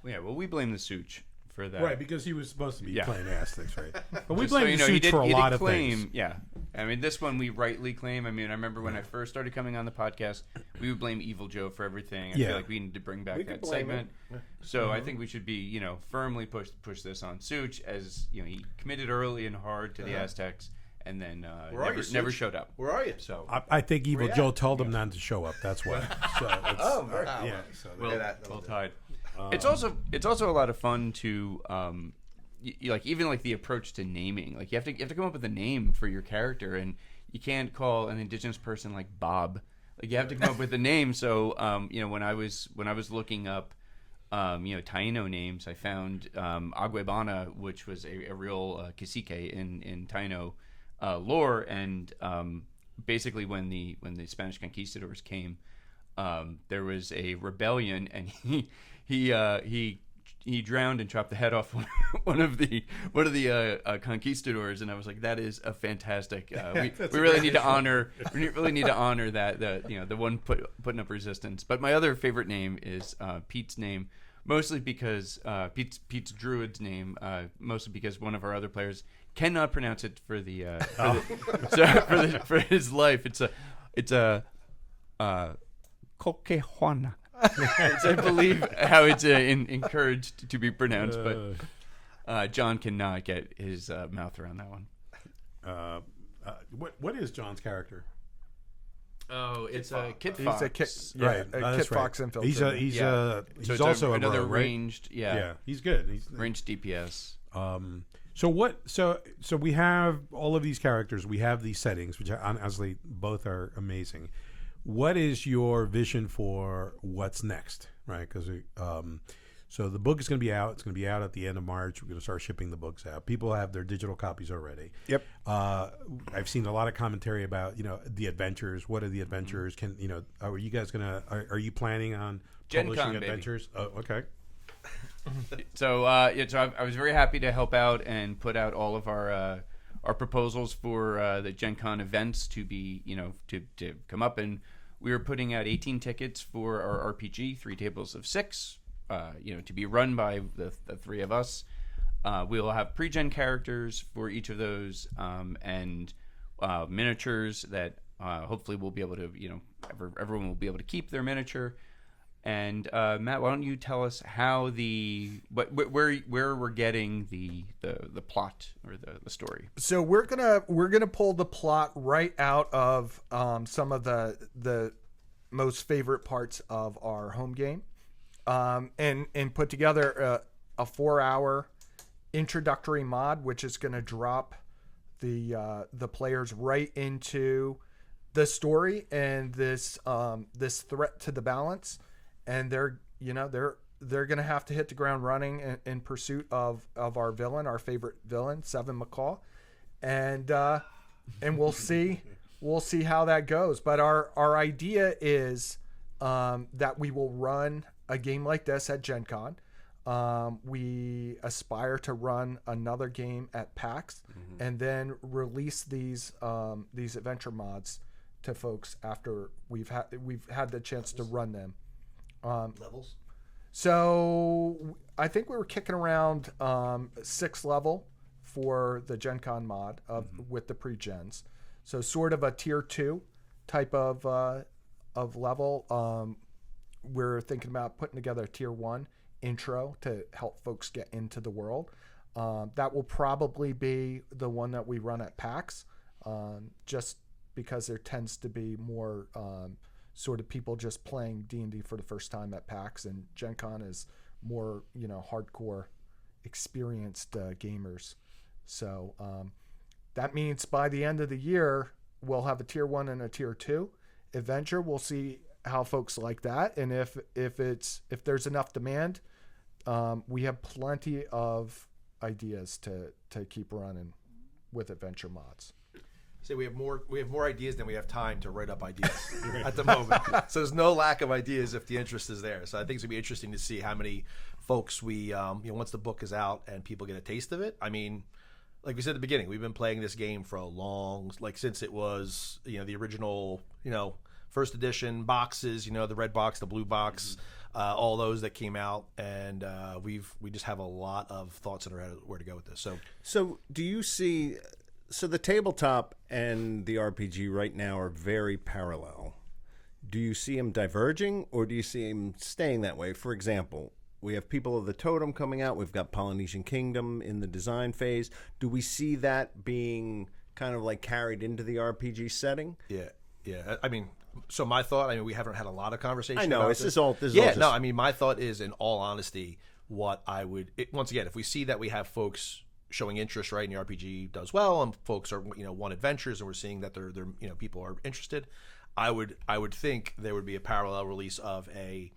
Yeah, well, we blame the Such for that. Right, because he was supposed to be playing Aztecs, right? But we Just blame the Such for a lot of claim, things. Yeah. I mean, this one we rightly claim. I mean, I remember when I first started coming on the podcast, we would blame Evil Joe for everything. I feel like we need to bring back that segment. So I think we should be, firmly push this on Such, as, he committed early and hard to the Aztecs. And then never showed up. Where are you? So I think Evil Joe told him not to show up. That's why. So it's, so well tied. It's also a lot of fun to even like the approach to naming. Like you have to come up with a name for your character, and you can't call an indigenous person like Bob. Like you have to come up with a name. So when I was looking up Taino names, I found Aguebana, which was a real cacique in Taino lore, and basically when the Spanish conquistadors came, there was a rebellion, and he drowned and chopped the head off one of the conquistadors, and I was like, that is a fantastic. We really need to honor that the one putting up resistance. But my other favorite name is Pete's name, mostly because Pete's druid's name, mostly because one of our other players cannot pronounce it for his life. It's a Coquejuana. I believe how it's encouraged to be pronounced, but John cannot get his mouth around that one. What is John's character? Oh, it's a Kit Fox. He's a Kit Fox infiltrator. He's also another rogue, right? ranged. Yeah, he's good. He's ranged DPS. So we have all of these characters. We have these settings, which honestly both are amazing. What is your vision for what's next, right? Because so the book is going to be out. It's going to be out at the end of March. We're going to start shipping the books out. People have their digital copies already. Yep. I've seen a lot of commentary about the adventures. What are the adventures? Are you guys are you planning on publishing adventures? Baby. Oh, okay. So I was very happy to help out and put out all of our proposals for the Gen Con events to be to come up, and we were putting out 18 tickets for our RPG, 3 tables of 6, to be run by the 3 of us. We'll have pre-gen characters for each of those, and miniatures that hopefully we'll be able to everyone will be able to keep their miniature. And Matt, why don't you tell us how where we're getting the plot or the story? So we're gonna pull the plot right out of some of the most favorite parts of our home game, and put together a 4-hour introductory mod, which is going to drop the players right into the story and this threat to the balance, and they're going to have to hit the ground running in pursuit of our villain, our favorite villain, Seven McCall, and we'll see how that goes. But our idea is that we will run a game like this at Gen Con. We aspire to run another game at PAX, and then release these adventure mods to folks after we've had the chance to run them. Levels? So I think we were kicking around 6th level for the Gen Con mod with the pre-gens. So sort of a tier 2 type of level. We're thinking about putting together a tier 1 intro to help folks get into the world. That will probably be the one that we run at PAX, just because there tends to be more sort of people just playing D&D for the first time at PAX, and Gen Con is more, hardcore experienced gamers. So that means by the end of the year, we'll have a tier 1 and a tier 2 adventure. We'll see how folks like that, and if there's enough demand, we have plenty of ideas to keep running with adventure mods. So we have more ideas than we have time to write up ideas at the moment. So there's no lack of ideas if the interest is there. So I think it's gonna be interesting to see how many folks we once the book is out and people get a taste of it. I mean, like we said at the beginning, we've been playing this game for a long, since it was the original first edition boxes, the red box, the blue box, all those that came out, and we just have a lot of thoughts in our head where to go with this. So do you see? So the tabletop and the RPG right now are very parallel. Do you see them diverging, or do you see them staying that way? For example, we have People of the Totem coming out. We've got Polynesian Kingdom in the design phase. Do we see that being kind of like carried into the RPG setting? Yeah. I mean, so my thought, we haven't had a lot of conversation. I know, about this this. is all just... No, my thought is, in all honesty, what I would... once again, if we see that we have folks showing interest, right, and the RPG does well, and folks are, want adventures, and we're seeing that they're people are interested, I would think there would be a parallel release of a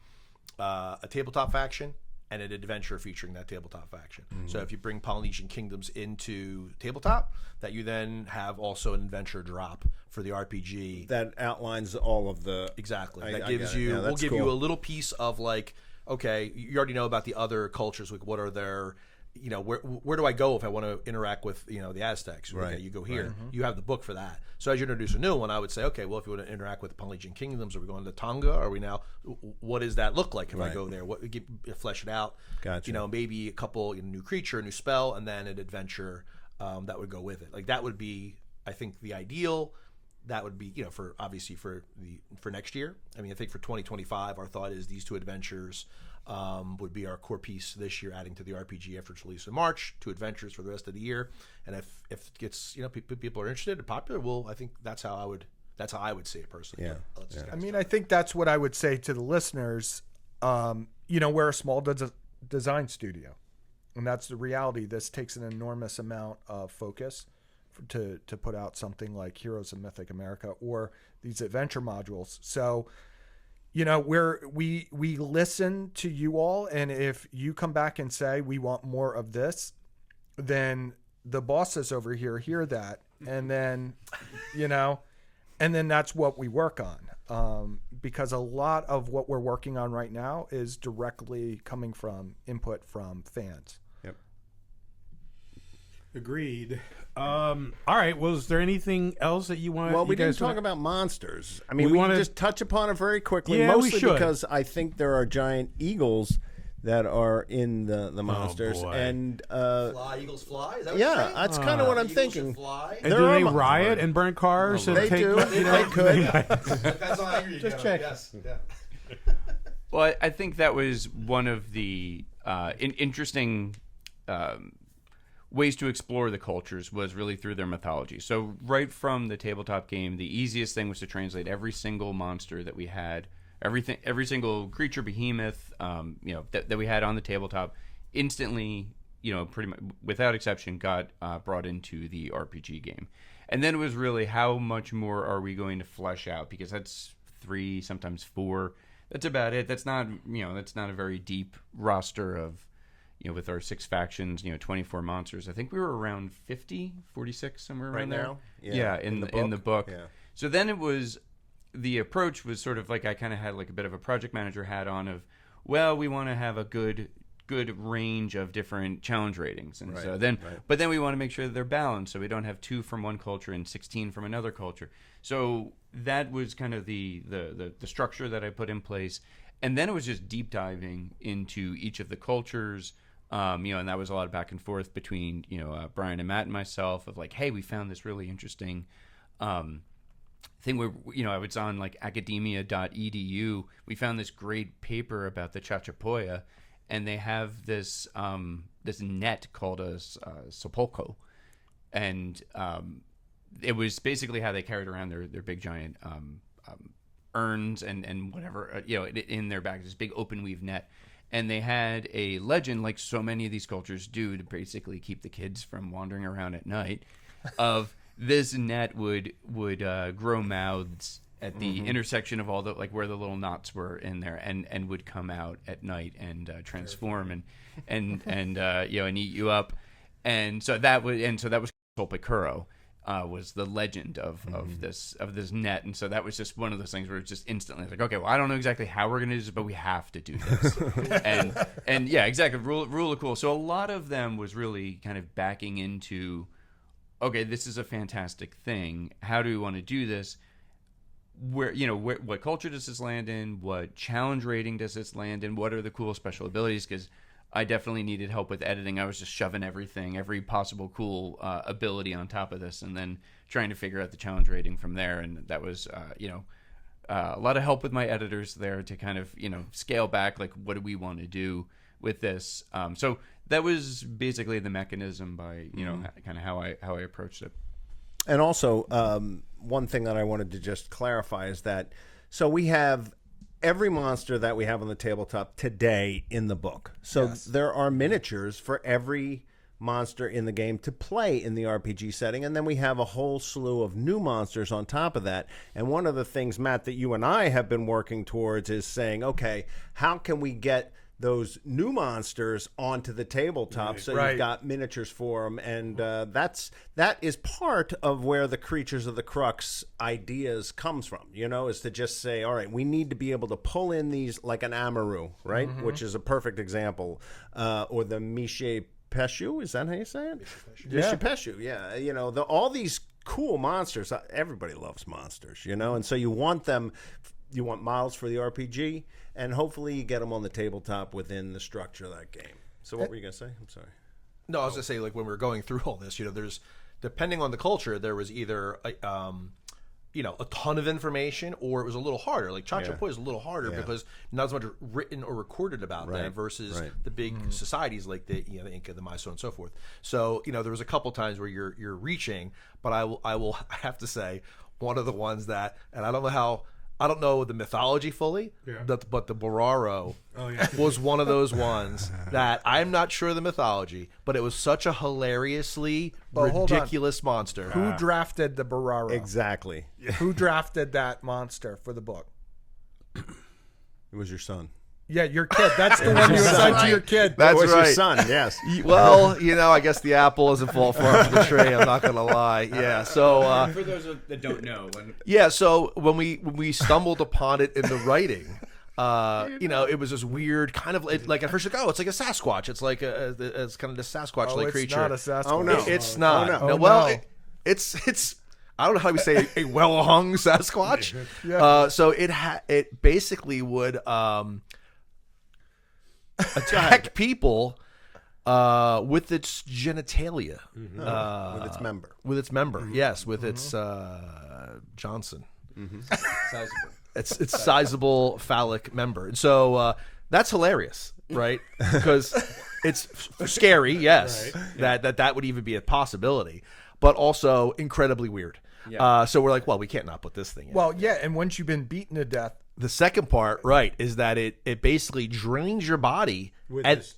tabletop faction and an adventure featuring that tabletop faction. So if you bring Polynesian Kingdoms into tabletop, that you then have also an adventure drop for the RPG that outlines all of the... Exactly. That gives you... we'll give you a little piece of okay, you already know about the other cultures, what are their... where do I go if I want to interact with, the Aztecs? Right. Okay, you go here. Right. You have the book for that. So as you introduce a new one, I would say, okay, well, if you want to interact with the Polynesian Kingdoms, are we going to Tonga? Are we now... what does that look like if I go there? What flesh it out? Gotcha. Maybe a couple new creature, a new spell, and then an adventure that would go with it. That would be, I think, the ideal. That would be, for obviously for next year. I think for 2025, our thought is these two adventures would be our core piece this year, adding to the RPG after its release in March. 2 adventures for the rest of the year, and if it gets people are interested and popular, I think that's how I would see it personally. Yeah. I think that's what I would say to the listeners. We're a small design studio, and that's the reality. This takes an enormous amount of focus to put out something like Heroes of Mythic America or these adventure modules. So, we listen to you all, and if you come back and say we want more of this, then the bosses over here hear that, and then and then that's what we work on, because a lot of what we're working on right now is directly coming from input from fans. Yep. Agreed. All right. Well, is there anything else that you want? Well, we didn't talk about monsters. We can just touch upon it very quickly. Yeah, mostly we should. Because I think there are giant eagles that are in the monsters. Boy. And Eagles fly? Is that what you're saying? that's kind of what I'm thinking. And do they riot and burn cars? And They take, do. They could. Depends on how you Just go. check. Yes. Yeah. Well, I think that was one of the interesting ways to explore the cultures was really through their mythology. So right from the tabletop game, the easiest thing was to translate every single monster that we had, every single creature, behemoth, that we had on the tabletop, instantly, pretty much without exception, got brought into the RPG game. And then it was really, how much more are we going to flesh out? Because that's 3, sometimes 4. That's about it. That's not a very deep roster of, with our 6 factions, 24 monsters. I think we were around 50, 46, somewhere around there. Now? Yeah, in the book. Yeah. So then it was, the approach was sort of like, I kind of had like a bit of a project manager hat on of, well, we want to have a good range of different challenge ratings, and so then, but then we want to make sure that they're balanced, so we don't have 2 from one culture and 16 from another culture. So that was kind of the structure that I put in place, and then it was just deep diving into each of the cultures, and that was a lot of back and forth between Brian and Matt and myself of like, hey, we found this really interesting thing where I was on like academia.edu. We found this great paper about the Chachapoya. And they have this this net called a sepulcro, and it was basically how they carried around their big giant urns and whatever in their bags, this big open weave net, and they had a legend, like so many of these cultures do, to basically keep the kids from wandering around at night, of this net would grow mouths at the intersection of all the, like where the little knots were in there, and would come out at night and transform and eat you up, and so that was Solpikuro was the legend of this net, and so that was just one of those things where it's just instantly like, okay, well, I don't know exactly how we're gonna do this, but we have to do this, and yeah, exactly, rule of cool. So a lot of them was really kind of backing into, okay, this is a fantastic thing. How do we want to do this? What culture does this land in? What challenge rating does this land in? What are the cool special abilities? Because I definitely needed help with editing. I was just shoving every possible cool ability on top of this, and then trying to figure out the challenge rating from there. And that was, a lot of help with my editors there to kind of, scale back, like, what do we want to do with this? So that was basically the mechanism by, kind of how I approached it. And also, one thing that I wanted to just clarify is that, so we have every monster that we have on the tabletop today in the book. So there are miniatures for every monster in the game to play in the RPG setting, and then we have a whole slew of new monsters on top of that. And one of the things, Matt, that you and I have been working towards is saying, okay, how can we get those new monsters onto the tabletop, so you've got miniatures for them, and that is part of where the Creatures of the Crux ideas comes from, is to just say, all right, we need to be able to pull in these, like an Amaru, right, which is a perfect example, or the Mishe Peshu, is that how you say it? Mishe Peshu, yeah. All these cool monsters, everybody loves monsters, and so you want models for the RPG, and hopefully you get them on the tabletop within the structure of that game. So what were you going to say? I'm sorry. No, I was going to say, like, when we were going through all this, there's, depending on the culture, there was either, a ton of information, or it was a little harder. Like, Chachapoya is a little harder because not as much written or recorded about them versus the big societies like the Inca, the Mysore, and so forth. So, there was a couple times where you're reaching, but I have to say, one of the ones that, and I don't know the mythology fully, but the Boraro was one of those ones that I'm not sure the mythology, but it was such a hilariously ridiculous monster. Who drafted the Boraro? Exactly. Who drafted that monster for the book? It was your son. Yeah, your kid. That's the one you assigned to your kid. That's It was right. your son, yes. Well, I guess the apple doesn't fall far from the tree. I'm not going to lie. Yeah. So For those that don't know, so when we stumbled upon it in the writing, it was this weird kind of like at first like, it's like a Sasquatch. It's like it's kind of this Sasquatch-like creature. It's not a Sasquatch. Oh, no. It's not. Oh, no. Well, it's. I don't know how we say a well-hung Sasquatch. So it basically would attack people with its genitalia, With its member. with its member. Yes, with its Johnson. sizable. It's sizable phallic member. And so that's hilarious, right? Because it's scary, yes, that would even be a possibility, but also incredibly weird. Yeah. So we're like, well, we can't not put this thing in. Well, yeah, and once you've been beaten to death, The second part, right, is that it basically drains your body. With and, this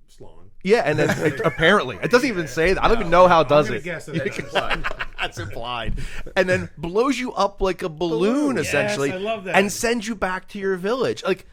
slong. yeah, and then apparently it doesn't even say that. I don't even know how it does it. Guess that that's implied. That's implied. And then blows you up like a balloon, essentially. Yes, I love that. And sends you back to your village. Like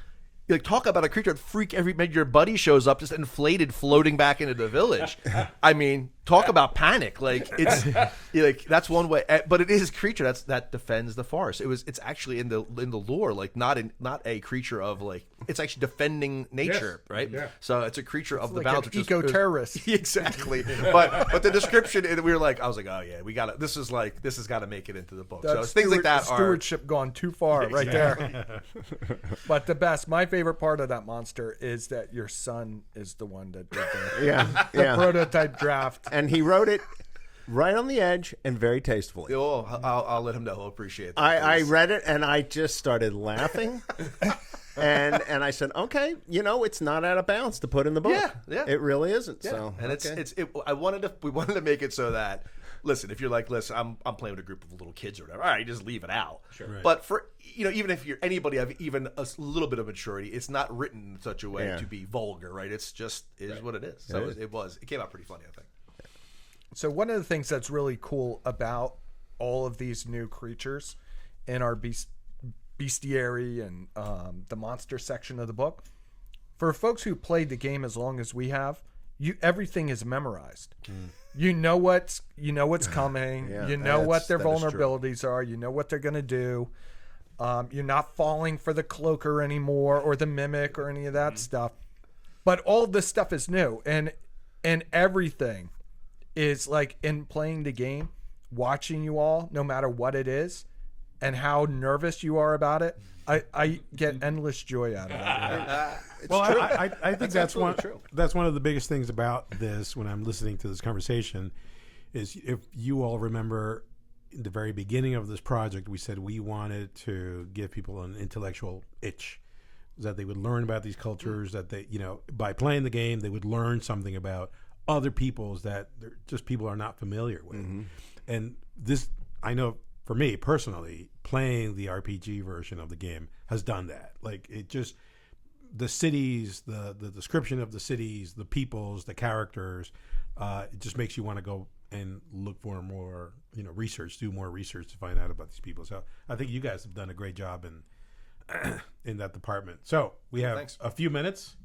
talk about a creature that freak your buddy shows up just inflated, floating back into the village. I mean, talk about panic. Like it's like that's one way, but it is a creature that defends the forest. It's actually in the lore, like not a creature of like it's actually defending nature, right? Yeah. So it's a creature of the like balance. an eco-terrorist. Exactly. But the description, we were like, I was like, oh yeah, we got it. This has got to make it into the book. So That's things like that are stewardship gone too far right there. But my favorite part of that monster is that your son is the one that did the prototype draft. And he wrote it right on the edge and very tastefully. Oh, I'll let him know. He'll appreciate that. I read it and I just started laughing. and I said, okay, it's not out of bounds to put in the book. Yeah. It really isn't. Yeah. So And we wanted to make it so that, listen, if you're like, listen, I'm playing with a group of little kids or whatever, all right, you just leave it out. Sure. Right. But for even if you're anybody of even a little bit of maturity, it's not written in such a way to be vulgar, right? It's just what it is. So it came out pretty funny, I think. So one of the things that's really cool about all of these new creatures in our bestiary and the monster section of the book, for folks who played the game as long as we have, everything is memorized. You know what's coming. You know what their vulnerabilities are. You know what they're going to do. You're not falling for the cloaker anymore or the mimic or any of that stuff. But all this stuff is new, and everything is like in playing the game, watching you all, no matter what it is, and how nervous you are about it. I get endless joy out of it. Well, I think that's one of the biggest things about this when I'm listening to this conversation is if you all remember in the very beginning of this project, we said we wanted to give people an intellectual itch, that they would learn about these cultures, that they, by playing the game, they would learn something about other peoples that just people are not familiar with. Mm-hmm. And this, I know for me personally, playing the RPG version of the game has done that. Like it just, the cities, the description of the cities, the peoples, the characters, it just makes you want to go and look for more, research, do more research to find out about these people. So I think you guys have done a great job in that department. So we have a few minutes.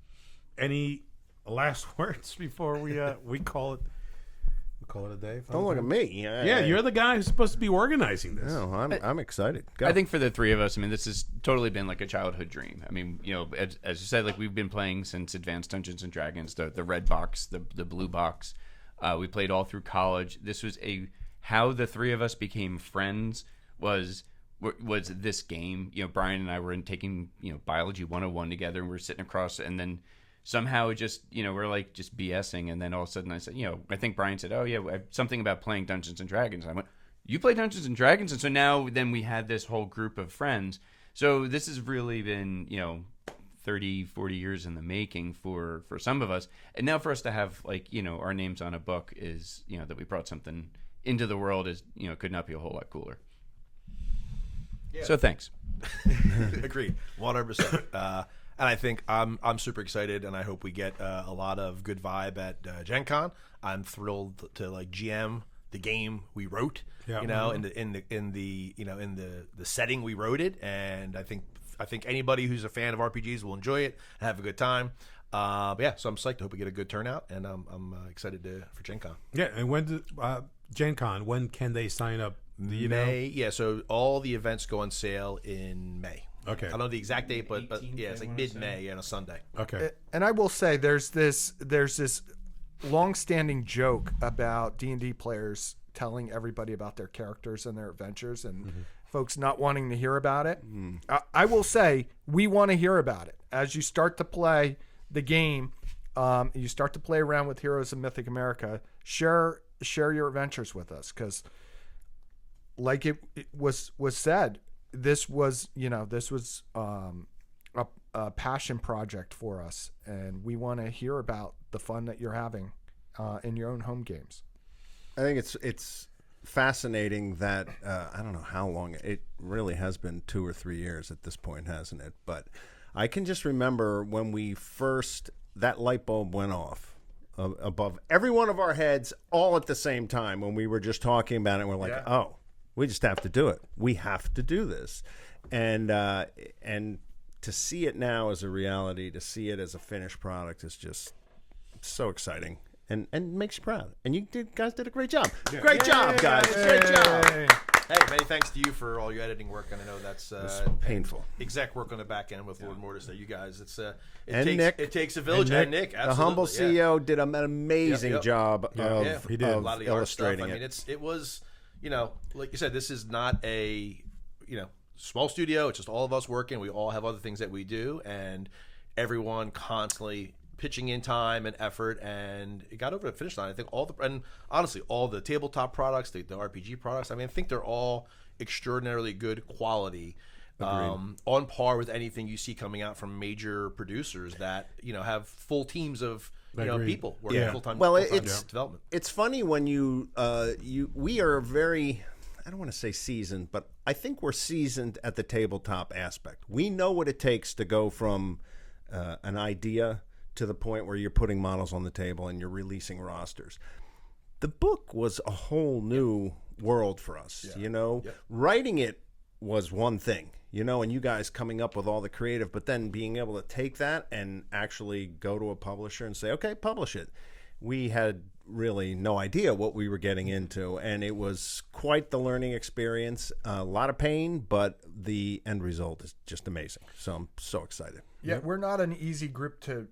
Any last words before we call it? Call it a day. Don't look at me. Yeah, you're the guy who's supposed to be organizing this. No, I'm excited. Go. I think for the three of us, this has totally been like a childhood dream. As you said, like we've been playing since Advanced Dungeons and Dragons, the red box, the blue box. We played all through college. This was how the three of us became friends was this game. Brian and I were taking biology 101 together, and we were sitting across, and then somehow it just, we're like just BSing. And then all of a sudden I said, I think Brian said, oh yeah, something about playing Dungeons and Dragons. I went, you play Dungeons and Dragons? And so now then we had this whole group of friends. So this has really been, 30, 40 years in the making for some of us. And now for us to have our names on a book is, that we brought something into the world is, could not be a whole lot cooler. Yeah. So thanks. Agreed. 100%. And I think I'm super excited, and I hope we get a lot of good vibe at Gen Con. I'm thrilled to GM the game we wrote, in the setting we wrote it, and I think anybody who's a fan of RPGs will enjoy it and have a good time. So I'm psyched. I hope we get a good turnout, and I'm excited for Gen Con. Yeah, and when Gen Con? When can they sign up? May. Yeah, so all the events go on sale in May. Okay. I don't know the exact date, but yeah, it's like mid-May on a Sunday. Okay. And I will say there's this long-standing joke about D&D players telling everybody about their characters and their adventures and folks not wanting to hear about it. I will say we want to hear about it. As you start to play the game, you start to play around with Heroes of Mythic America, share your adventures with us, because like it was said, this was a passion project for us, and we want to hear about the fun that you're having in your own home games. I think it's fascinating that I don't know how long it really has been, 2 or 3 years at this point, hasn't it? But I can just remember when that light bulb went off above every one of our heads all at the same time when we were just talking about it. And we're like, oh, we just have to do it. We have to do this. And to see it now as a reality, to see it as a finished product is just so exciting. And makes you proud. And you guys did a great job. Yeah. Great job, guys. Great job. Hey, many thanks to you for all your editing work. And I know that's painful. Exec work on the back end with Lord Mortis. You guys, It takes a village. And Nick, the humble CEO, did an amazing job of he did. A lot of the illustrating art stuff. I mean, it was, like you said, this is not a, small studio. It's just all of us working. We all have other things that we do, and everyone constantly pitching in time and effort, and it got over the finish line. I think all the tabletop products, the RPG products, I mean, I think they're all extraordinarily good quality, on par with anything you see coming out from major producers that have full teams of people working full-time development. It's funny when we are very, I don't want to say seasoned, but I think we're seasoned at the tabletop aspect. We know what it takes to go from an idea to the point where you're putting models on the table and you're releasing rosters. The book was a whole new world for us, Writing it was one thing, and you guys coming up with all the creative, but then being able to take that and actually go to a publisher and say, okay, publish it. We had really no idea what we were getting into, and it was quite the learning experience. A lot of pain, but the end result is just amazing. So I'm so excited. Yeah, we're not an easy group to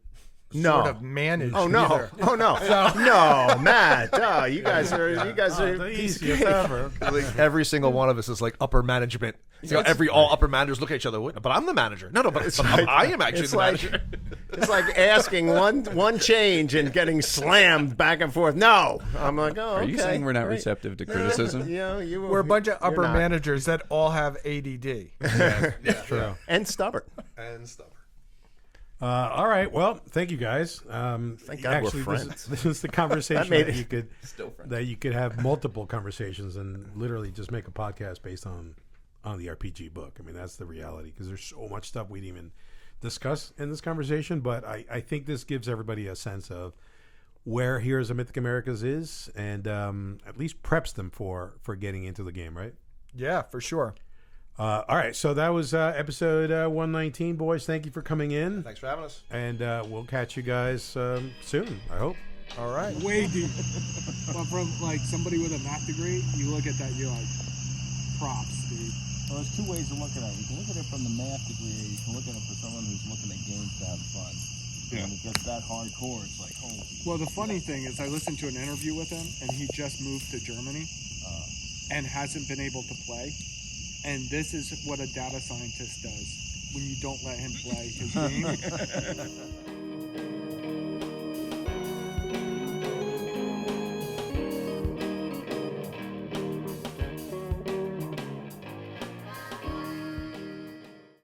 sort of manage. Oh no! Either. Oh no! No, Matt. You guys are the easiest ever. Like every single one of us is like upper management. All upper managers look at each other. But I'm the manager. No, but I am actually the manager. It's like asking one change and getting slammed back and forth. No, I'm like, oh, Are you saying we're not receptive to criticism? We're a bunch of upper managers that all have ADD. That's true. And stubborn. All right. Well, thank you guys. Thank God we're friends. This is the conversation that you could have multiple conversations and literally just make a podcast based on the RPG book. I mean, that's the reality, because there's so much stuff we didn't even discuss in this conversation. But I think this gives everybody a sense of where Heroes of Mythic Americas is, and at least preps them for getting into the game, right? Yeah, for sure. All right, so that was episode 119, boys. Thank you for coming in. Thanks for having us. And we'll catch you guys soon, I hope. All right. Way deep. But from like somebody with a math degree, you look at that, you're like, props, dude. Well, there's two ways of looking at it. You can look at it from the math degree, or you can look at it for someone who's looking at games to have fun. Yeah. When it gets that hardcore, it's like, holy. Well, the funny thing is, I listened to an interview with him, and he just moved to Germany and hasn't been able to play. And this is what a data scientist does when you don't let him play his game.